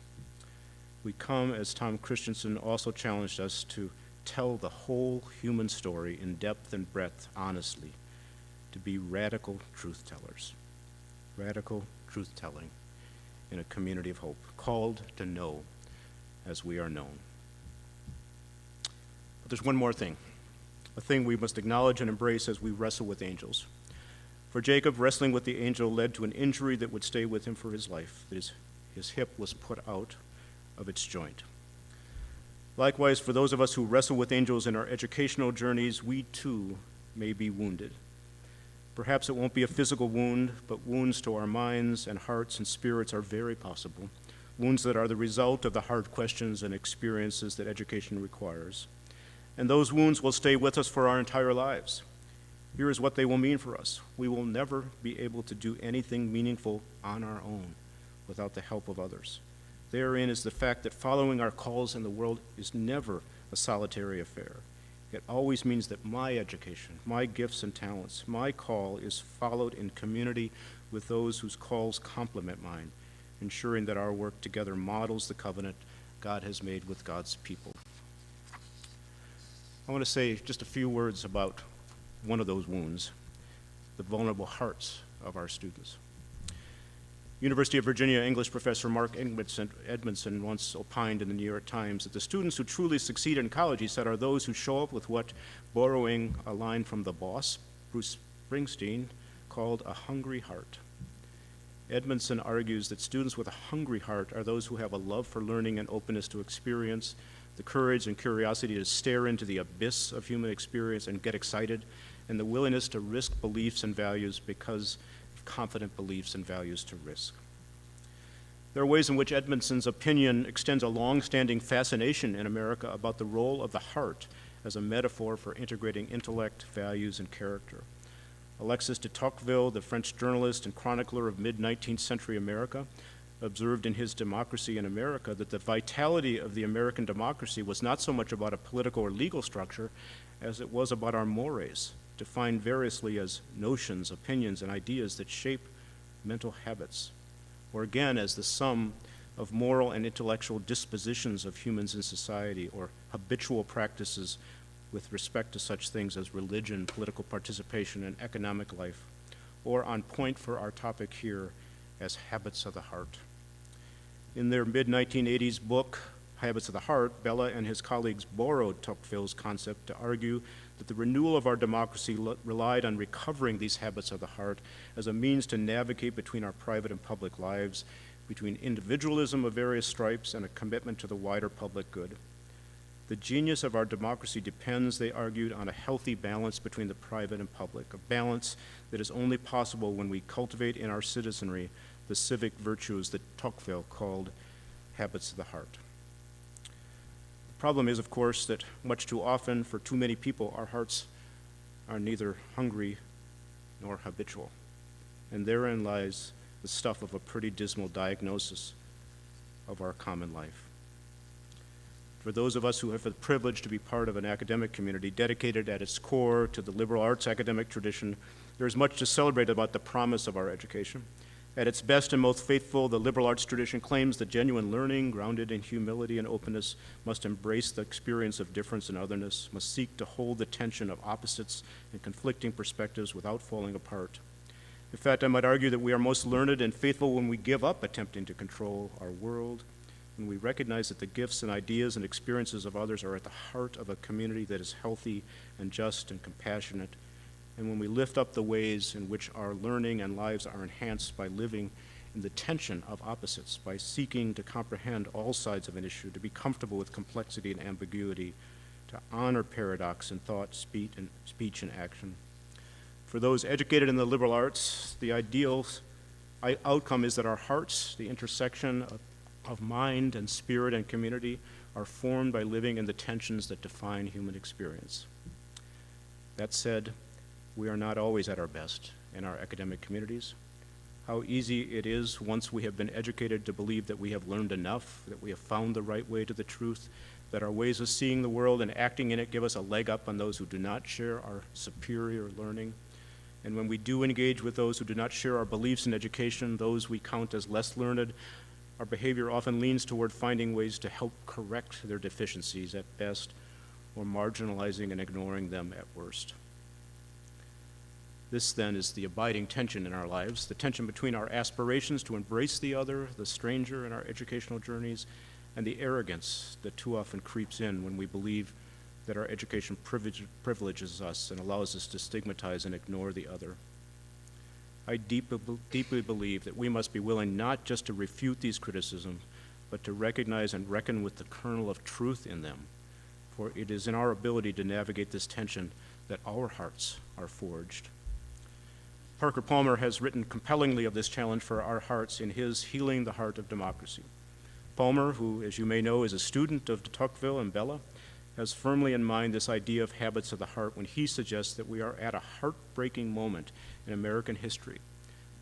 We come, as Tom Christensen also challenged us, to tell the whole human story in depth and breadth honestly, to be radical truth tellers. Radical truth-telling in a community of hope, called to know as we are known. But there's one more thing, a thing we must acknowledge and embrace as we wrestle with angels. For Jacob, wrestling with the angel led to an injury that would stay with him for his life. That is, his hip was put out of its joint. Likewise, for those of us who wrestle with angels in our educational journeys, we too may be wounded. Perhaps it won't be a physical wound, but wounds to our minds and hearts and spirits are very possible, wounds that are the result of the hard questions and experiences that education requires. And those wounds will stay with us for our entire lives. Here is what they will mean for us. We will never be able to do anything meaningful on our own without the help of others. Therein is the fact that following our calls in the world is never a solitary affair. It always means that my education, my gifts and talents, my call is followed in community with those whose calls complement mine, ensuring that our work together models the covenant God has made with God's people. I want to say just a few words about one of those wounds, the vulnerable hearts of our students. University of Virginia English professor Mark Edmondson once opined in the New York Times that the students who truly succeed in college, he said, are those who show up with what, borrowing a line from the boss, Bruce Springsteen, called a hungry heart. Edmondson argues that students with a hungry heart are those who have a love for learning and openness to experience, the courage and curiosity to stare into the abyss of human experience and get excited, and the willingness to risk beliefs and values because confident beliefs and values to risk. There are ways in which Edmondson's opinion extends a long-standing fascination in America about the role of the heart as a metaphor for integrating intellect, values, and character. Alexis de Tocqueville, the French journalist and chronicler of mid-19th century America, observed in his Democracy in America that the vitality of the American democracy was not so much about a political or legal structure as it was about our mores, defined variously as notions, opinions, and ideas that shape mental habits, or again as the sum of moral and intellectual dispositions of humans in society, or habitual practices with respect to such things as religion, political participation, and economic life, or on point for our topic here as habits of the heart. In their mid-1980s book, Habits of the Heart, Bella and his colleagues borrowed Tocqueville's concept to argue that the renewal of our democracy relied on recovering these habits of the heart as a means to navigate between our private and public lives, between individualism of various stripes and a commitment to the wider public good. The genius of our democracy depends, they argued, on a healthy balance between the private and public, a balance that is only possible when we cultivate in our citizenry the civic virtues that Tocqueville called habits of the heart. The problem is, of course, that much too often, for too many people, our hearts are neither hungry nor habitual. And therein lies the stuff of a pretty dismal diagnosis of our common life. For those of us who have the privilege to be part of an academic community dedicated at its core to the liberal arts academic tradition, there is much to celebrate about the promise of our education. At its best and most faithful, the liberal arts tradition claims that genuine learning, grounded in humility and openness, must embrace the experience of difference and otherness, must seek to hold the tension of opposites and conflicting perspectives without falling apart. In fact, I might argue that we are most learned and faithful when we give up attempting to control our world, when we recognize that the gifts and ideas and experiences of others are at the heart of a community that is healthy and just and compassionate, and when we lift up the ways in which our learning and lives are enhanced by living in the tension of opposites, by seeking to comprehend all sides of an issue, to be comfortable with complexity and ambiguity, to honor paradox in thought, speech, and action. For those educated in the liberal arts, the ideal outcome is that our hearts, the intersection of mind and spirit and community, are formed by living in the tensions that define human experience. That said, we are not always at our best in our academic communities. How easy it is, once we have been educated, to believe that we have learned enough, that we have found the right way to the truth, that our ways of seeing the world and acting in it give us a leg up on those who do not share our superior learning. And when we do engage with those who do not share our beliefs in education, those we count as less learned, our behavior often leans toward finding ways to help correct their deficiencies at best, or marginalizing and ignoring them at worst. This, then, is the abiding tension in our lives, the tension between our aspirations to embrace the other, the stranger in our educational journeys, and the arrogance that too often creeps in when we believe that our education privileges us and allows us to stigmatize and ignore the other. I deeply believe that we must be willing not just to refute these criticisms, but to recognize and reckon with the kernel of truth in them, for it is in our ability to navigate this tension that our hearts are forged. Parker Palmer has written compellingly of this challenge for our hearts in his Healing the Heart of Democracy. Palmer, who, as you may know, is a student of de Tocqueville and Bella, has firmly in mind this idea of habits of the heart when he suggests that we are at a heartbreaking moment in American history.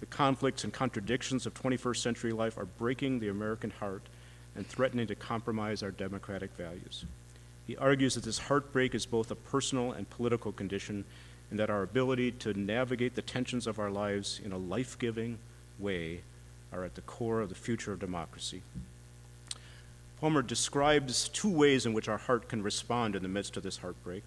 The conflicts and contradictions of 21st century life are breaking the American heart and threatening to compromise our democratic values. He argues that this heartbreak is both a personal and political condition, and that our ability to navigate the tensions of our lives in a life-giving way are at the core of the future of democracy. Palmer describes two ways in which our heart can respond in the midst of this heartbreak.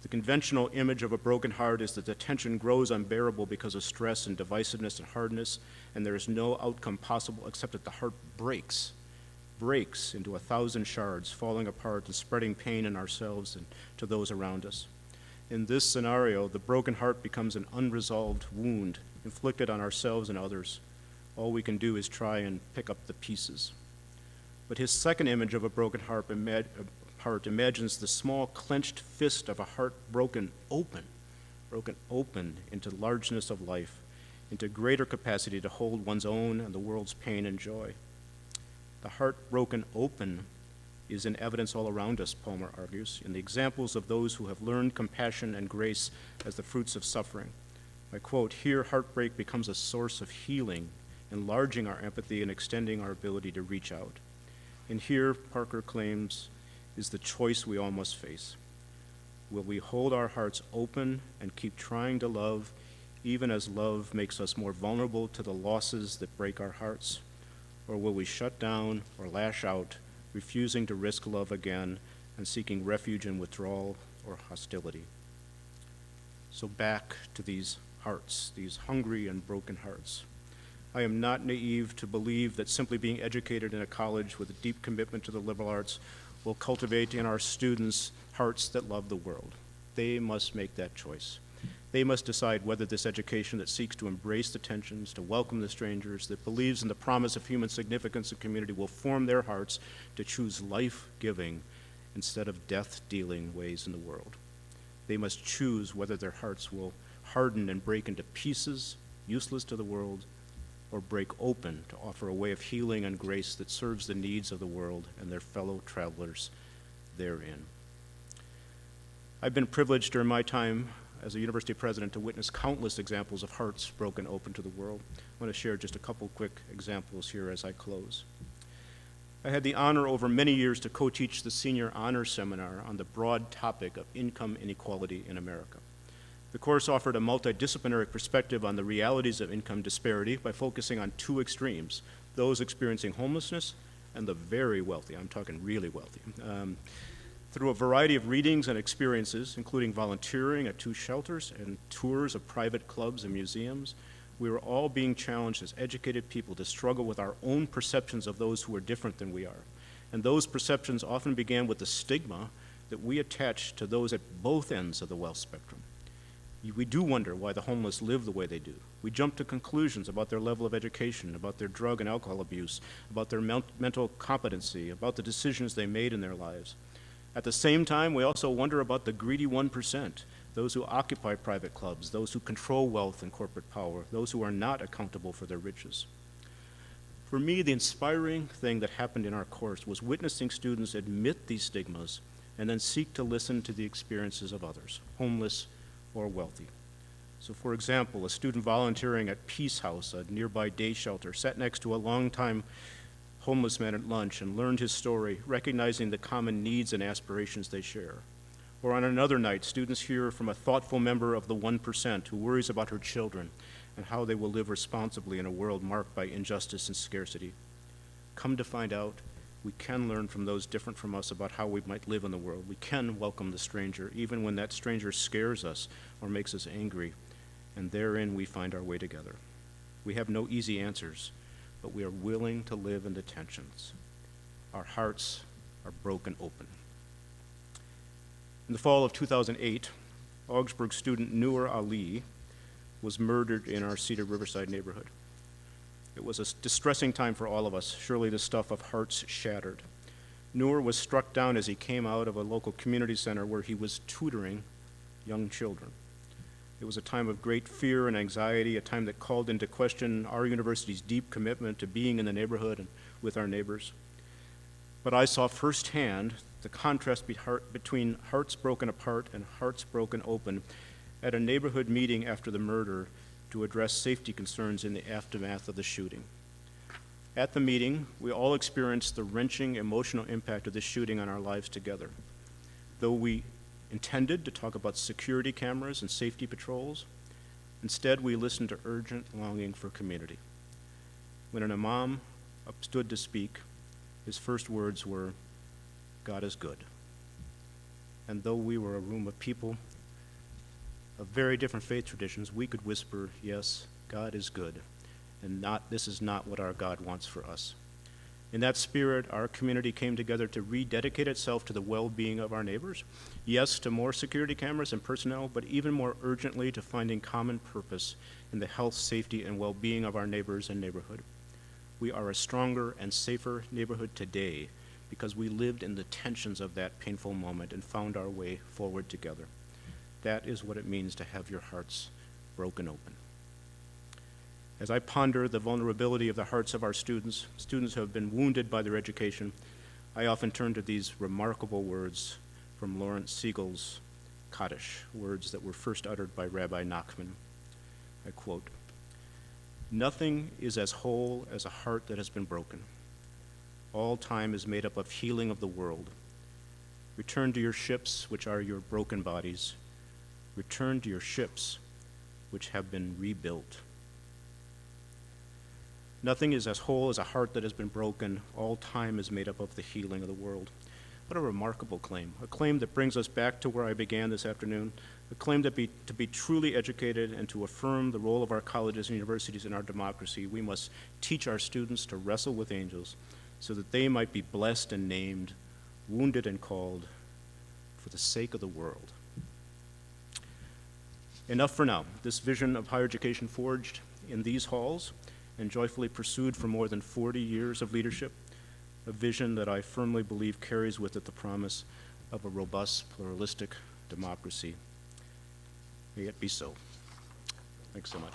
The conventional image of a broken heart is that the tension grows unbearable because of stress and divisiveness and hardness, and there is no outcome possible except that the heart breaks into 1,000 shards, falling apart and spreading pain in ourselves and to those around us. In this scenario, the broken heart becomes an unresolved wound inflicted on ourselves and others. All we can do is try and pick up the pieces. But his second image of a broken heart imagines the small clenched fist of a heart broken open into largeness of life, into greater capacity to hold one's own and the world's pain and joy. The heart broken open is in evidence all around us, Palmer argues, in the examples of those who have learned compassion and grace as the fruits of suffering. I quote, "Here heartbreak becomes a source of healing, enlarging our empathy and extending our ability to reach out. And here," Parker claims, "is the choice we all must face. Will we hold our hearts open and keep trying to love, even as love makes us more vulnerable to the losses that break our hearts? Or will we shut down or lash out, refusing to risk love again and seeking refuge in withdrawal or hostility?" So back to these hearts, these hungry and broken hearts. I am not naive to believe that simply being educated in a college with a deep commitment to the liberal arts will cultivate in our students hearts that love the world. They must make that choice. They must decide whether this education that seeks to embrace the tensions, to welcome the strangers, that believes in the promise of human significance and community will form their hearts to choose life-giving instead of death-dealing ways in the world. They must choose whether their hearts will harden and break into pieces, useless to the world, or break open to offer a way of healing and grace that serves the needs of the world and their fellow travelers therein. I've been privileged during my time as a university president to witness countless examples of hearts broken open to the world. I want to share just a couple quick examples here as I close. I had the honor over many years to co-teach the senior honor seminar on the broad topic of income inequality in America. The course offered a multidisciplinary perspective on the realities of income disparity by focusing on two extremes, those experiencing homelessness and the very wealthy. I'm talking really wealthy. Through a variety of readings and experiences, including volunteering at 2 shelters and tours of private clubs and museums, we were all being challenged as educated people to struggle with our own perceptions of those who are different than we are. And those perceptions often began with the stigma that we attach to those at both ends of the wealth spectrum. We do wonder why the homeless live the way they do. We jump to conclusions about their level of education, about their drug and alcohol abuse, about their mental competency, about the decisions they made in their lives. At the same time, we also wonder about the greedy 1%, those who occupy private clubs, those who control wealth and corporate power, those who are not accountable for their riches. For me, the inspiring thing that happened in our course was witnessing students admit these stigmas and then seek to listen to the experiences of others, homeless or wealthy. So for example, a student volunteering at Peace House, a nearby day shelter, sat next to a longtime homeless man at lunch and learned his story, recognizing the common needs and aspirations they share. Or on another night, students hear from a thoughtful member of the 1% who worries about her children and how they will live responsibly in a world marked by injustice and scarcity. Come to find out, we can learn from those different from us about how we might live in the world. We can welcome the stranger, even when that stranger scares us or makes us angry, and therein we find our way together. We have no easy answers, but we are willing to live in the tensions. Our hearts are broken open. In the fall of 2008, Augsburg student Noor Ali was murdered in our Cedar Riverside neighborhood. It was a distressing time for all of us, surely the stuff of hearts shattered. Noor was struck down as he came out of a local community center where he was tutoring young children. It was a time of great fear and anxiety, a time that called into question our university's deep commitment to being in the neighborhood and with our neighbors. But I saw firsthand the contrast between hearts broken apart and hearts broken open at a neighborhood meeting after the murder to address safety concerns in the aftermath of the shooting. At the meeting, we all experienced the wrenching emotional impact of this shooting on our lives together. Though we intended to talk about security cameras and safety patrols, instead we listened to urgent longing for community. When an imam stood to speak, his first words were, "God is good." And though we were a room of people of very different faith traditions, we could whisper, "Yes, God is good, and this is not what our God wants for us." In that spirit, our community came together to rededicate itself to the well-being of our neighbors. Yes, to more security cameras and personnel, but even more urgently to finding common purpose in the health, safety, and well-being of our neighbors and neighborhood. We are a stronger and safer neighborhood today because we lived in the tensions of that painful moment and found our way forward together. That is what it means to have your hearts broken open. As I ponder the vulnerability of the hearts of our students who have been wounded by their education, I often turn to these remarkable words from Lawrence Siegel's Kaddish, words that were first uttered by Rabbi Nachman. I quote, "Nothing is as whole as a heart that has been broken. All time is made up of healing of the world. Return to your ships, which are your broken bodies. Return to your ships, which have been rebuilt." Nothing is as whole as a heart that has been broken. All time is made up of the healing of the world. What a remarkable claim, a claim that brings us back to where I began this afternoon, a claim that to be truly educated and to affirm the role of our colleges and universities in our democracy, we must teach our students to wrestle with angels so that they might be blessed and named, wounded and called, for the sake of the world. Enough for now. This vision of higher education forged in these halls and joyfully pursued for more than 40 years of leadership, a vision that I firmly believe carries with it the promise of a robust, pluralistic democracy. May it be so. Thanks so much.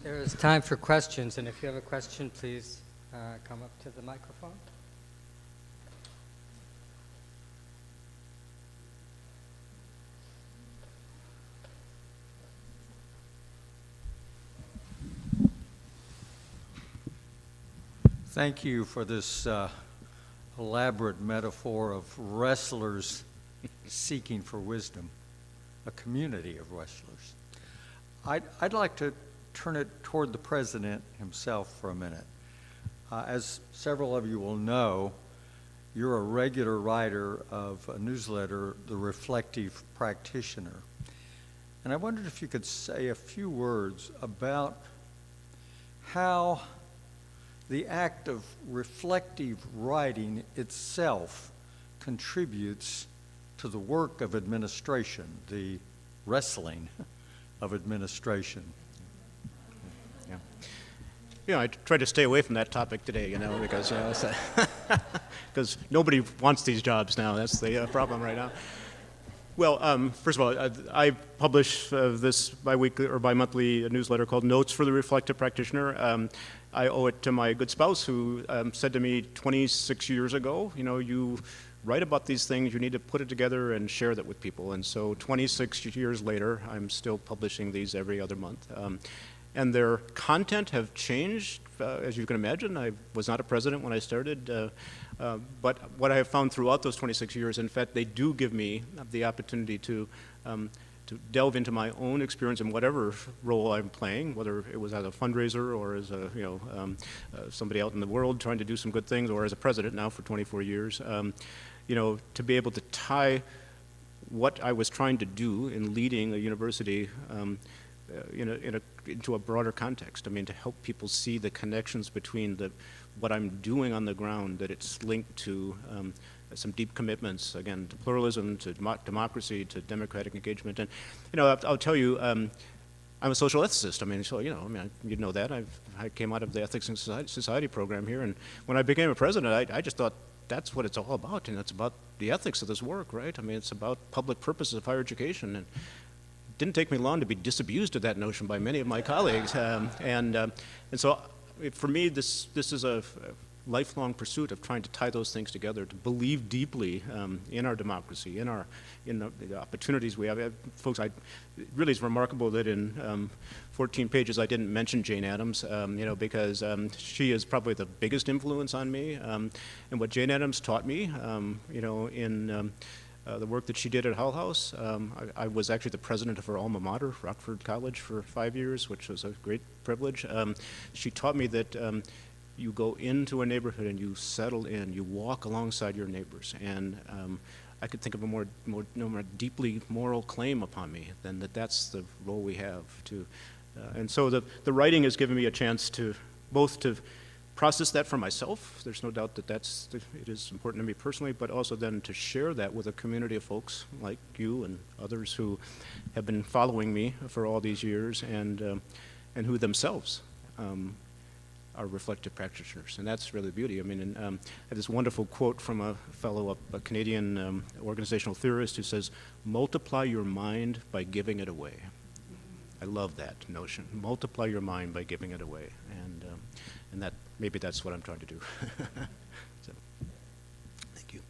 There is time for questions, and if you have a question, please come up to the microphone. Thank you for this elaborate metaphor of wrestlers seeking for wisdom, a community of wrestlers. I'd like to turn it toward the president himself for a minute. As several of you will know, you're a regular writer of a newsletter, The Reflective Practitioner. And I wondered if you could say a few words about how the act of reflective writing itself contributes to the work of administration, the wrestling of administration. Yeah. You know, I try to stay away from that topic today, because because nobody wants these jobs now. That's the problem right now. Well, first of all, I publish this bi-weekly or bi-monthly newsletter called Notes for the Reflective Practitioner. I owe it to my good spouse who said to me 26 years ago, you write about these things, you need to put it together and share that with people. And so 26 years later, I'm still publishing these every other month. And their content have changed, as you can imagine. I was not a president when I started, but what I have found throughout those 26 years, in fact, they do give me the opportunity to delve into my own experience in whatever role I'm playing, whether it was as a fundraiser or as a, somebody out in the world trying to do some good things, or as a president now for 24 years, to be able to tie what I was trying to do in leading a university into a broader context. I mean, to help people see the connections between what I'm doing on the ground, that it's linked to some deep commitments, again, to pluralism, to democracy, to democratic engagement. And, I'll tell you, I'm a social ethicist. I mean, so, you know that. I came out of the Ethics and Society program here, and when I became a president, I just thought that's what it's all about, and it's about the ethics of this work, right? I mean, it's about public purposes of higher education, and it didn't take me long to be disabused of that notion by many of my colleagues, and so for me, this is a lifelong pursuit of trying to tie those things together, to believe deeply in our democracy, in the opportunities we have. Folks, it really is remarkable that in 14 pages I didn't mention Jane Addams, because she is probably the biggest influence on me. And what Jane Addams taught me, in the work that she did at Hull House. I was actually the president of her alma mater, Rockford College, for 5 years, which was a great privilege. She taught me that you go into a neighborhood and you settle in, you walk alongside your neighbors, and I could think of a more deeply moral claim upon me than that's the role we have to, and so the writing has given me a chance to both to process that for myself. There's no doubt that it is important to me personally, but also then to share that with a community of folks like you and others who have been following me for all these years and who themselves are reflective practitioners. And that's really the beauty. I mean, and, I have this wonderful quote from a fellow, a Canadian organizational theorist who says, "Multiply your mind by giving it away." I love that notion. Multiply your mind by giving it away. And that maybe that's what I'm trying to do. So, thank you.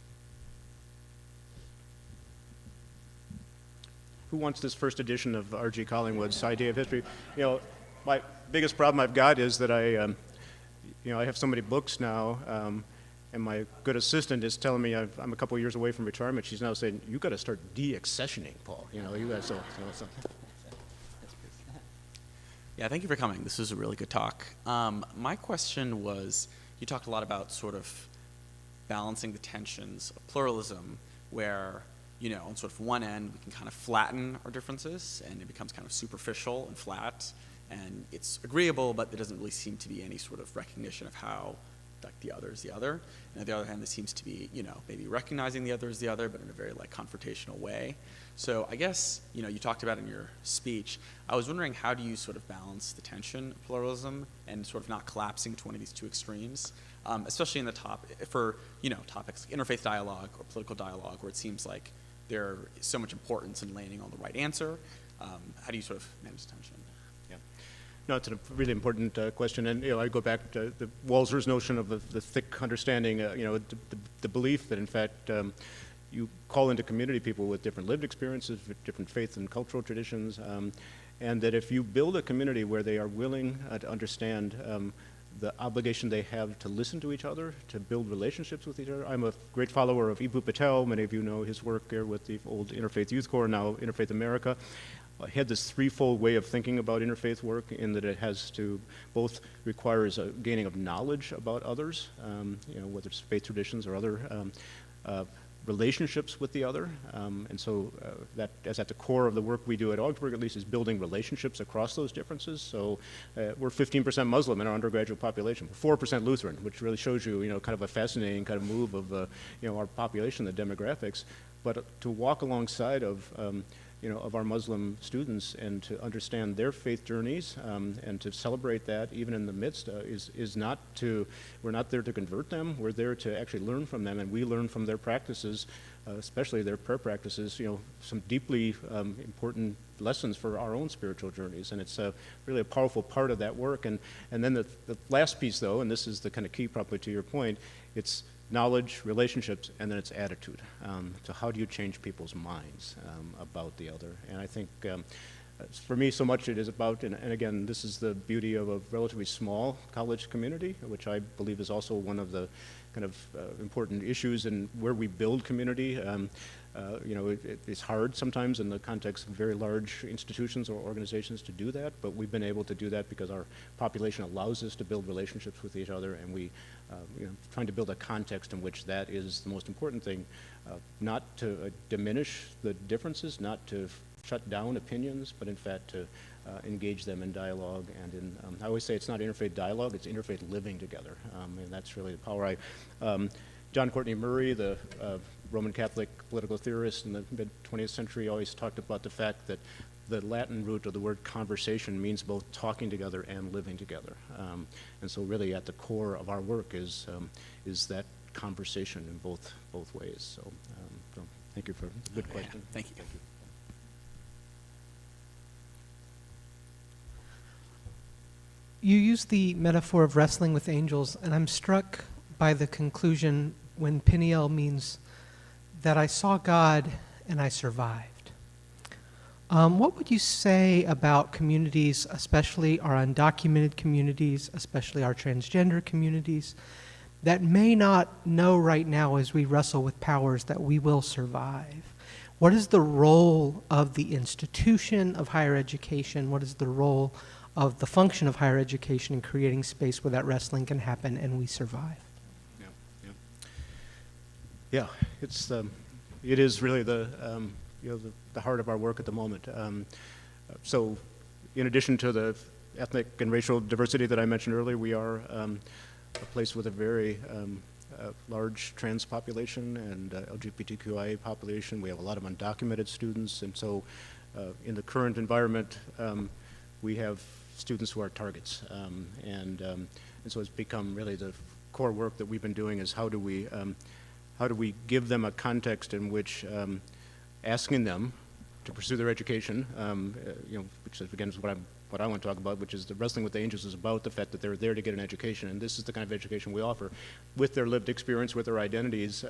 Who wants this first edition of R.G. Collingwood's Idea of History? You know, my biggest problem I've got is that I have so many books now, and my good assistant is telling me I'm a couple years away from retirement. She's now saying, "You got to start de-accessioning, Paul." You know, you got so. Yeah, thank you for coming. This was a really good talk. My question was, you talked a lot about sort of balancing the tensions of pluralism where, you know, on sort of one end, we can kind of flatten our differences and it becomes kind of superficial and flat and it's agreeable, but there doesn't really seem to be any sort of recognition of how like the other is the other. And on the other hand, there seems to be, you know, maybe recognizing the other is the other, but in a very like confrontational way. So I guess, you know, you talked about in your speech, I was wondering how do you sort of balance the tension of pluralism and sort of not collapsing to one of these two extremes, especially in the for, you know, topics like interfaith dialogue or political dialogue where it seems like there is so much importance in landing on the right answer. How do you sort of manage tension? No, it's a really important question, and you know, I go back to the Walzer's notion of the thick understanding. You know, the belief that in fact you call into community people with different lived experiences, with different faith and cultural traditions, and that if you build a community where they are willing to understand the obligation they have to listen to each other, to build relationships with each other. I'm a great follower of Ibu Patel. Many of you know his work there with the old Interfaith Youth Corps, now Interfaith America. I had this threefold way of thinking about interfaith work in that it has to both requires a gaining of knowledge about others, you know, whether it's faith traditions or other relationships with the other. And so that is at the core of the work we do at Augsburg, at least, is building relationships across those differences. So we're 15% Muslim in our undergraduate population, 4% Lutheran, which really shows you, you know, kind of a fascinating kind of move of, you know, our population, the demographics. But to walk alongside of, you know, of our Muslim students and to understand their faith journeys and to celebrate that even in the midst is not to, we're not there to convert them, we're there to actually learn from them, and we learn from their practices, especially their prayer practices, you know, some deeply important lessons for our own spiritual journeys, and it's really a powerful part of that work. And then the last piece though, and this is the kind of key probably to your point, it's knowledge, relationships, and then it's attitude. So how do you change people's minds about the other? And I think for me, so much it is about, and again, this is the beauty of a relatively small college community, which I believe is also one of the kind of important issues in where we build community. You know, it's hard sometimes in the context of very large institutions or organizations to do that, but we've been able to do that because our population allows us to build relationships with each other, and we, you know, trying to build a context in which that is the most important thing, not to diminish the differences, not to shut down opinions, but in fact to engage them in dialogue. And in, I always say it's not interfaith dialogue, it's interfaith living together, and that's really the power. John Courtney Murray, the Roman Catholic political theorist in the mid-20th century, always talked about the fact that the Latin root of the word conversation means both talking together and living together. And so really at the core of our work is that conversation in both ways. So thank you for a good question. Thank you. You use the metaphor of wrestling with angels, and I'm struck by the conclusion when Peniel means that I saw God and I survived. What would you say about communities, especially our undocumented communities, especially our transgender communities, that may not know right now as we wrestle with powers that we will survive? What is the role of the institution of higher education? What is the role of the function of higher education in creating space where that wrestling can happen and we survive? Yeah, it's it is really the you know, the heart of our work at the moment. So, in addition to the ethnic and racial diversity that I mentioned earlier, we are a place with a very large trans population and LGBTQIA population. We have a lot of undocumented students, and so in the current environment, we have students who are targets, and so it's become really the core work that we've been doing is how do we give them a context in which asking them to pursue their education, which again is what I want to talk about, which is the Wrestling with the Angels is about the fact that they're there to get an education, and this is the kind of education we offer with their lived experience, with their identities,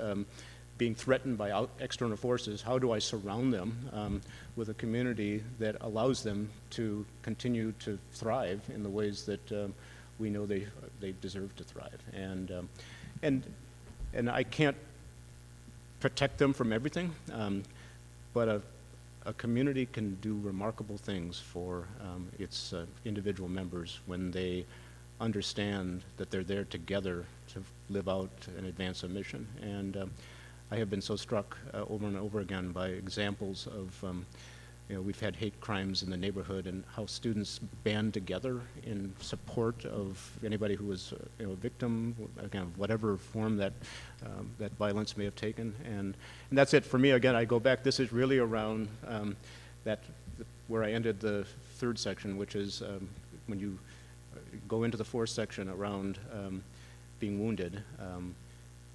being threatened by external forces. How do I surround them with a community that allows them to continue to thrive in the ways that we know they deserve to thrive? And I can't protect them from everything, but a community can do remarkable things for its individual members when they understand that they're there together to live out and advance a mission. And I have been so struck over and over again by examples of, we've had hate crimes in the neighborhood and how students band together in support of anybody who was a victim, again, of whatever form that that violence may have taken. And that's it for me. Again, I go back, this is really around where I ended the third section, which is when you go into the fourth section around being wounded,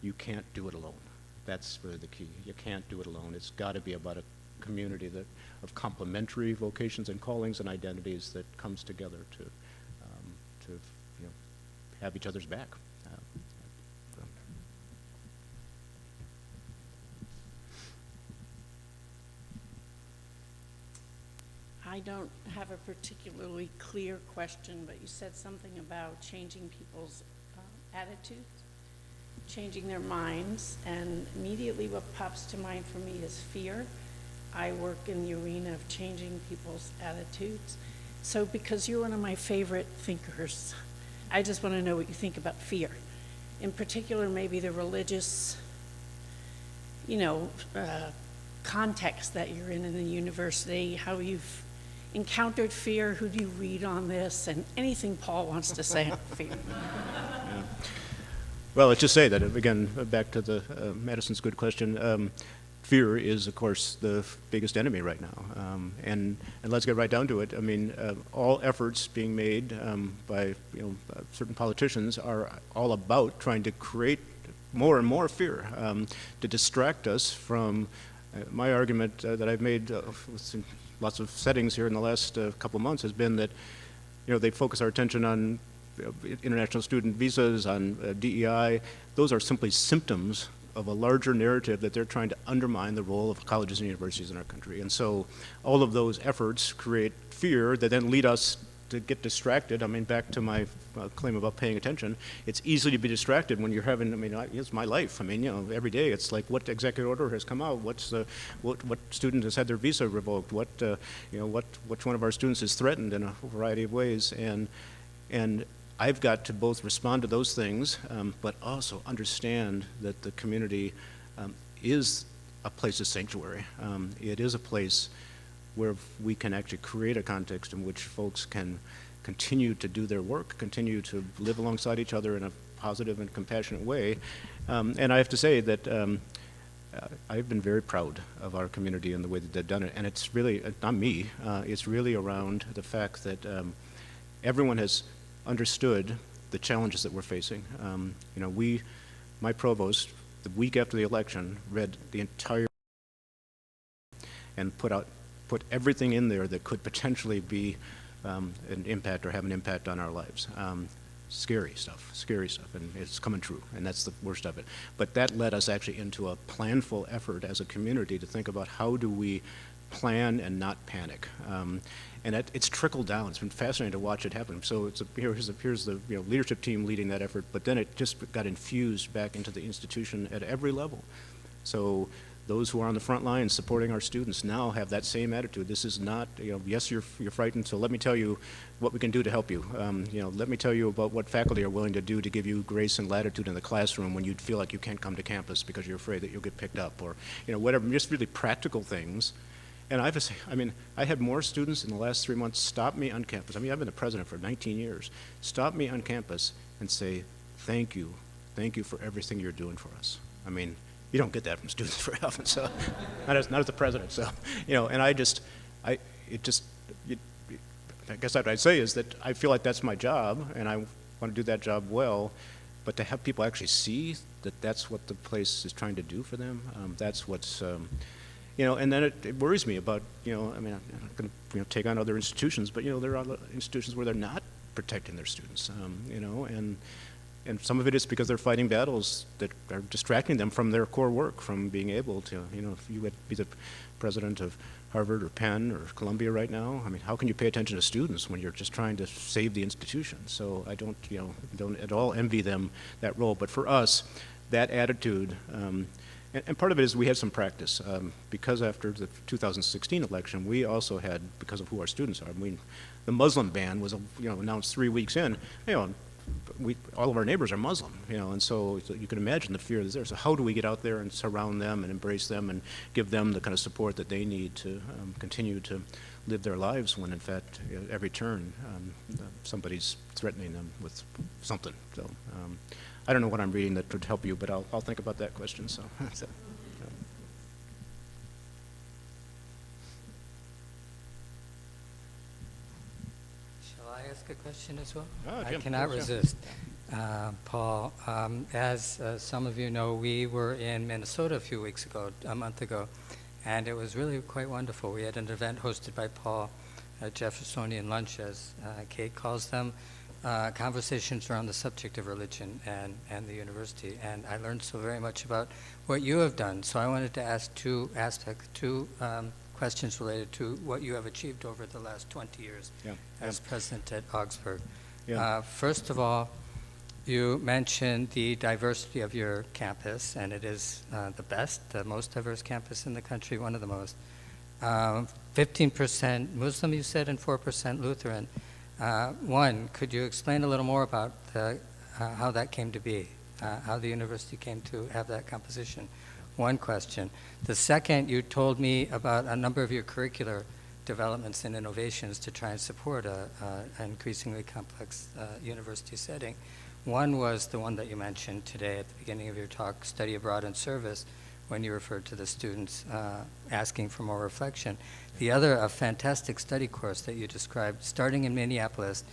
you can't do it alone. That's really the key. You can't do it alone. It's got to be about a community of complementary vocations and callings and identities that comes together to have each other's back. I don't have a particularly clear question, but you said something about changing people's attitudes, changing their minds, and immediately what pops to mind for me is fear. I work in the arena of changing people's attitudes. So because you're one of my favorite thinkers, I just want to know what you think about fear. In particular, maybe the religious, context that you're in the university, how you've encountered fear, who do you read on this, and anything Paul wants to say on fear. Yeah. Well, let's just say that, again, back to the Madison's good question, fear is, of course, the biggest enemy right now. And let's get right down to it. I mean, all efforts being made by certain politicians are all about trying to create more and more fear to distract us from my argument that I've made in lots of settings here in the last couple of months has been that they focus our attention on international student visas, on DEI. Those are simply symptoms of a larger narrative that they're trying to undermine the role of colleges and universities in our country. And so all of those efforts create fear that then lead us to get distracted. I mean, back to my claim about paying attention, it's easy to be distracted when you're having, it's my life. I mean, every day it's like, what executive order has come out? What student has had their visa revoked? Which one of our students is threatened in a variety of ways? And I've got to both respond to those things, but also understand that the community is a place of sanctuary. It is a place where we can actually create a context in which folks can continue to do their work, continue to live alongside each other in a positive and compassionate way. And I have to say that I've been very proud of our community and the way that they've done it. And it's really, not me, it's really around the fact that everyone has understood the challenges that we're facing. My provost, the week after the election, read the entire and put everything in there that could potentially be an impact or have an impact on our lives. Scary stuff, and it's coming true, and that's the worst of it. But that led us actually into a planful effort as a community to think about how do we plan and not panic. And it's trickled down. It's been fascinating to watch it happen. So here's the leadership team leading that effort, but then it just got infused back into the institution at every level. So those who are on the front lines supporting our students now have that same attitude. This is not, yes, you're frightened, so let me tell you what we can do to help you. Let me tell you about what faculty are willing to do to give you grace and latitude in the classroom when you feel like you can't come to campus because you're afraid that you'll get picked up, or whatever, just really practical things. And I have to say, I had more students in the last 3 months stop me on campus. I've been the president for 19 years. Stop me on campus and say, thank you for everything you're doing for us. I mean, you don't get that from students very often, so, not as the president, so, and I guess what I'd say is that I feel like that's my job, and I want to do that job well, but to have people actually see that that's what the place is trying to do for them, that's what's, and then it worries me about, I mean, I'm not going to, take on other institutions, but, there are other institutions where they're not protecting their students, and some of it is because they're fighting battles that are distracting them from their core work, from being able to, if you would be the president of Harvard or Penn or Columbia right now, I mean, how can you pay attention to students when you're just trying to save the institution? So I don't at all envy them that role. But for us, that attitude, and part of it is we had some practice, because after the 2016 election, we also had, because of who our students are, the Muslim ban was, announced 3 weeks in, all of our neighbors are Muslim, and so you can imagine the fear that's there. So how do we get out there and surround them and embrace them and give them the kind of support that they need to continue to live their lives when, in fact, every turn somebody's threatening them with something. So I don't know what I'm reading that would help you, but I'll think about that question. So. Shall I ask a question as well? Oh, I Jim, cannot please, resist. Paul, as some of you know, we were in Minnesota a month ago, and it was really quite wonderful. We had an event hosted by Paul, Jeffersonian lunch, as Kate calls them, conversations around the subject of religion and the university, and I learned so very much about what you have done. So I wanted to ask two questions related to what you have achieved over the last 20 years as president at Augsburg. First of all, you mentioned the diversity of your campus, and it is the most diverse campus in the country, one of the most. 15% Muslim, you said, and 4% Lutheran. Could you explain a little more about how that came to be, how the university came to have that composition? One question. The second, you told me about a number of your curricular developments and innovations to try and support an increasingly complex university setting. One was the one that you mentioned today at the beginning of your talk, study abroad and service, when you referred to the students asking for more reflection. The other, a fantastic study course that you described, starting in Minneapolis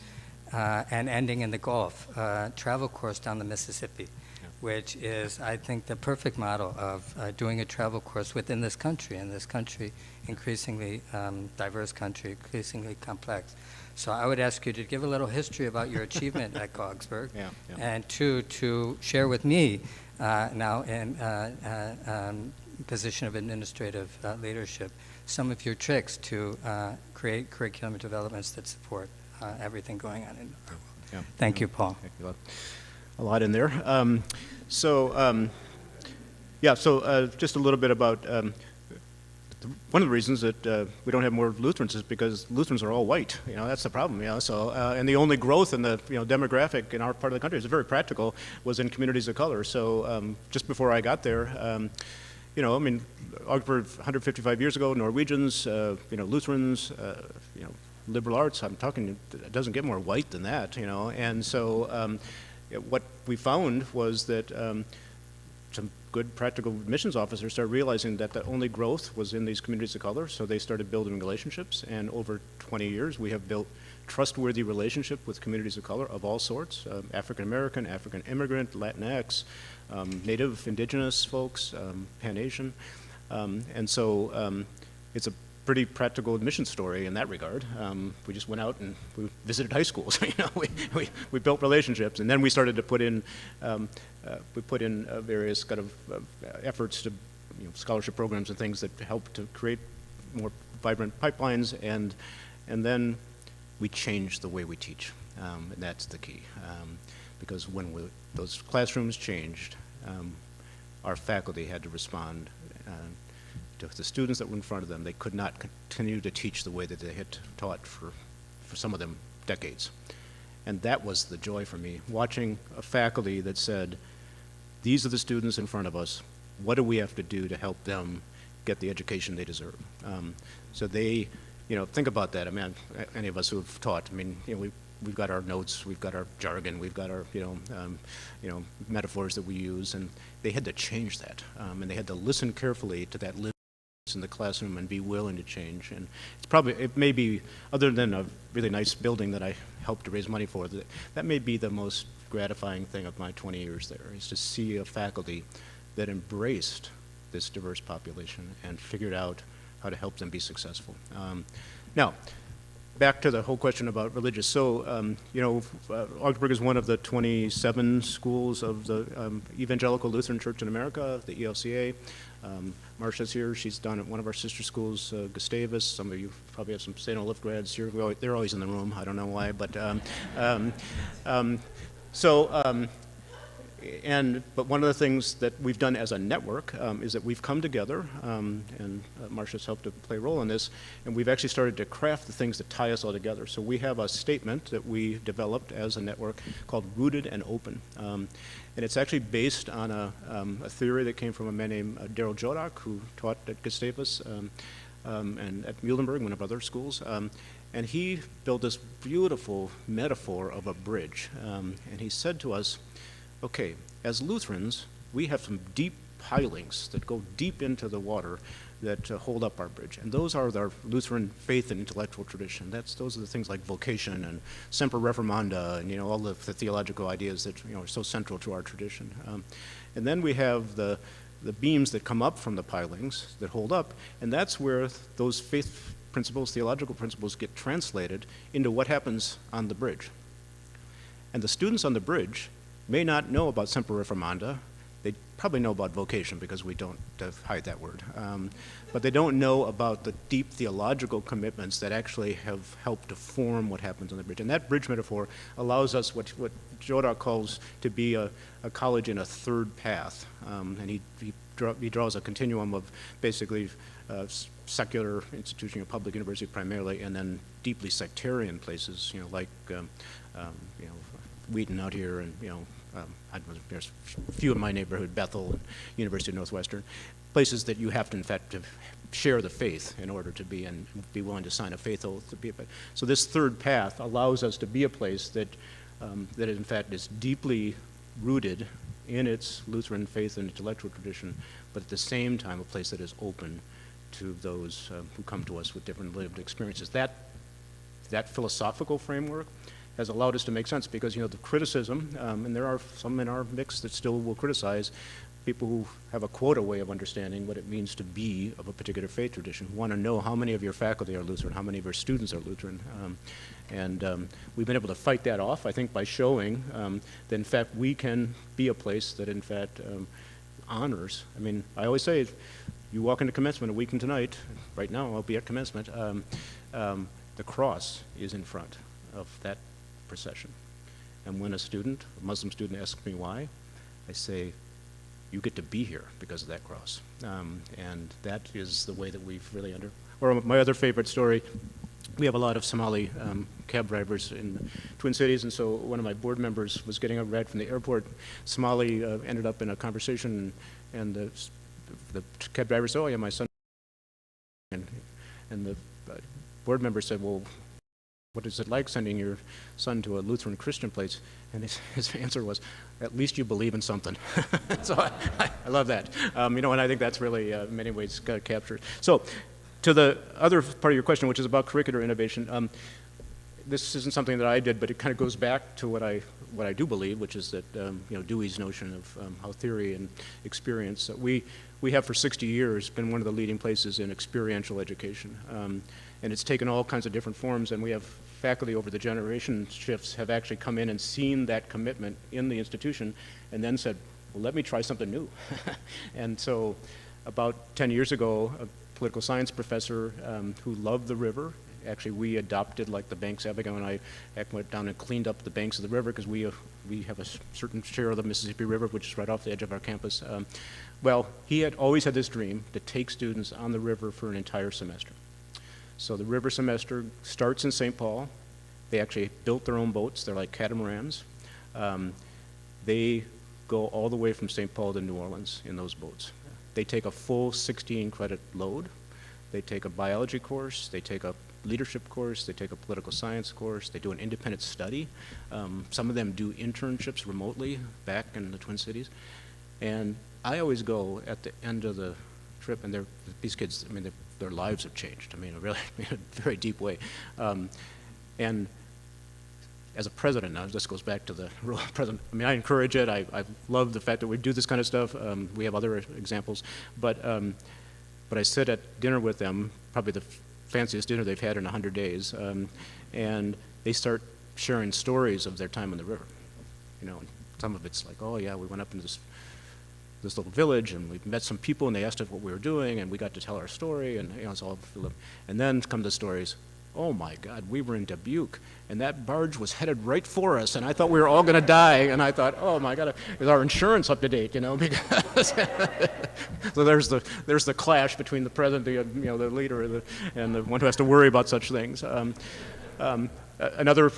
and ending in the Gulf, travel course down the Mississippi, which is, I think, the perfect model of doing a travel course within this country, increasingly diverse country, increasingly complex. So I would ask you to give a little history about your achievement at Augsburg, and two, to share with me, now in position of administrative leadership, some of your tricks to create curriculum developments that support everything going on in our world. Thank you, Paul. A lot in there. So just a little bit about one of the reasons that we don't have more Lutherans is because Lutherans are all white. That's the problem. So and the only growth in the demographic in our part of the country is very practical, was in communities of color. So just before I got there, Augsburg 155 years ago, Norwegians, Lutherans, liberal arts. I'm talking. It doesn't get more white than that. And so what we found was that some good practical admissions officers started realizing that the only growth was in these communities of color, so they started building relationships, and over 20 years we have built trustworthy relationship with communities of color of all sorts, African American, African immigrant, Latinx, Native, Indigenous folks, Pan-Asian, and so it's a pretty practical admission story in that regard. We just went out and we visited high schools. We built relationships, and then we started to put in various kind of efforts to scholarship programs and things that help to create more vibrant pipelines, and then we changed the way we teach, and that's the key, because when those classrooms changed, our faculty had to respond to the students that were in front of them. They could not continue to teach the way that they had taught for some of them decades. And that was the joy for me, watching a faculty that said, these are the students in front of us, what do we have to do to help them get the education they deserve? So they, think about that. I mean, any of us who have taught, we we've got our notes, we've got our jargon, we've got our, metaphors that we use, and they had to change that. And they had to listen carefully to that in the classroom and be willing to change. And it may be, other than a really nice building that I helped to raise money for, that may be the most gratifying thing of my 20 years there, is to see a faculty that embraced this diverse population and figured out how to help them be successful. Now, back to the whole question about religious. So, Augsburg is one of the 27 schools of the Evangelical Lutheran Church in America, the ELCA. Marcia's here. She's done at one of our sister schools, Gustavus. Some of you probably have some St. Olaf grads here. They're always in the room. I don't know why, but but one of the things that we've done as a network is that we've come together, and Marcia's helped to play a role in this, and we've actually started to craft the things that tie us all together. So we have a statement that we developed as a network called Rooted and Open. And it's actually based on a theory that came from a man named Daryl Jodak, who taught at Gustavus and at Muhlenberg, one of our other schools. And he built this beautiful metaphor of a bridge. And he said to us, okay, as Lutherans, we have some deep pilings that go deep into the water that hold up our bridge. And those are our Lutheran faith and intellectual tradition. Those are the things like vocation and semper reformanda and, all the theological ideas that, are so central to our tradition. And then we have the beams that come up from the pilings that hold up, and that's where those faith principles, theological principles, get translated into what happens on the bridge. And the students on the bridge may not know about semper reformanda. They probably know about vocation because we don't hide that word. But they don't know about the deep theological commitments that actually have helped to form what happens on the bridge. And that bridge metaphor allows us what Jodak calls to be a college in a third path. And he draws a continuum of basically secular institution, public university primarily, and then deeply sectarian places, like Wheaton out here, and there's a few in my neighborhood, Bethel and University of Northwestern, places that you have to, in fact, to share the faith in order to be and be willing to sign a faith oath to be. So this third path allows us to be a place that in fact is deeply rooted in its Lutheran faith and intellectual tradition, but at the same time a place that is open to those who come to us with different lived experiences. That philosophical framework has allowed us to make sense because, the criticism, and there are some in our mix that still will criticize people who have a quota way of understanding what it means to be of a particular faith tradition, who want to know how many of your faculty are Lutheran, how many of your students are Lutheran. We've been able to fight that off, I think, by showing that, in fact, we can be a place that, in fact, honors. I mean, I always say, you walk into commencement a week from tonight, right now I'll be at commencement, the cross is in front of that procession. And when a Muslim student asks me why, I say, you get to be here because of that cross. And that is the way that we've really or my other favorite story, we have a lot of Somali cab drivers in Twin Cities, and so one of my board members was getting a ride from the airport. Somali ended up in a conversation, and the cab driver said, oh yeah, my son. And the board member said, well, what is it like sending your son to a Lutheran Christian place? And his answer was, at least you believe in something. So I love that. And I think that's really, in many ways, captured. So to the other part of your question, which is about curricular innovation, this isn't something that I did, but it kind of goes back to what I do believe, which is that, Dewey's notion of how theory and experience, we have for 60 years been one of the leading places in experiential education. And it's taken all kinds of different forms, and we have faculty over the generation shifts have actually come in and seen that commitment in the institution and then said, well, let me try something new. And so about 10 years ago, a political science professor who loved the river, actually we adopted, like the banks, Abigail and I went down and cleaned up the banks of the river because we have a certain share of the Mississippi River, which is right off the edge of our campus. Well, he had always had this dream to take students on the river for an entire semester. So the river semester starts in St. Paul. They actually built their own boats. They're like catamarans. They go all the way from St. Paul to New Orleans in those boats. They take a full 16 credit load. They take a biology course. They take a leadership course, they take a political science course, they do an independent study. Some of them do internships remotely back in the Twin Cities. And I always go at the end of the trip, and these kids, I mean, their lives have changed. I mean, really, in a very deep way. And as a president now, this goes back to the role of president. I mean, I encourage it. I love the fact that we do this kind of stuff. We have other examples. But I sit at dinner with them, probably the fanciest dinner they've had in 100 days, and they start sharing stories of their time on the river. You know, some of it's like, oh yeah, we went up into this little village, and we met some people, and they asked us what we were doing, and we got to tell our story, and you know, it's all. And then come the stories. Oh my God, we were in Dubuque, and that barge was headed right for us, and I thought we were all going to die, and I thought, oh my God, is our insurance up to date, you know? Because so there's the clash between the president, the leader, and the one who has to worry about such things. Another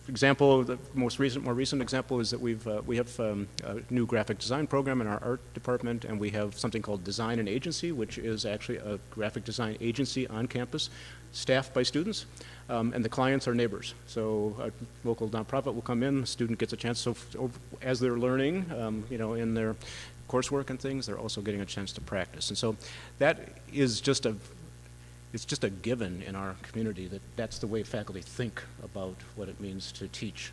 example, the more recent example, is that we have a new graphic design program in our art department, and we have something called Design and Agency, which is actually a graphic design agency on campus, staffed by students, and the clients are neighbors. So a local nonprofit will come in, the student gets a chance, so as they're learning, in their coursework and things, they're also getting a chance to practice. And so that is just it's just a given in our community that that's the way faculty think about what it means to teach.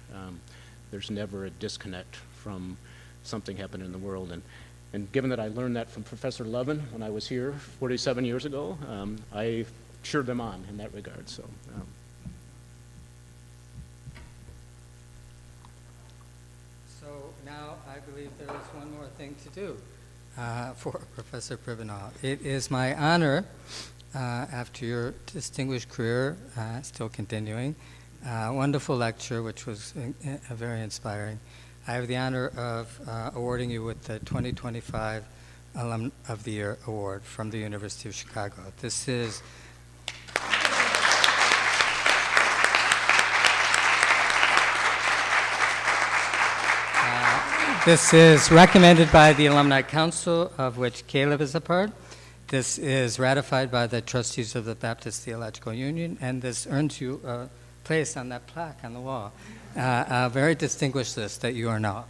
There's never a disconnect from something happening in the world. And given that I learned that from Professor Levin when I was here 47 years ago, I cheered them on in that regard. So. So now I believe there is one more thing to do for Professor Pribbenow. It is my honor, after your distinguished career, still continuing, wonderful lecture, which was very inspiring. I have the honor of awarding you with the 2025 Alum of the Year Award from the University of Chicago. This is recommended by the Alumni Council, of which Caleb is a part. This is ratified by the trustees of the Baptist Theological Union, and this earns you a place on that plaque on the wall. A very distinguished list that you are now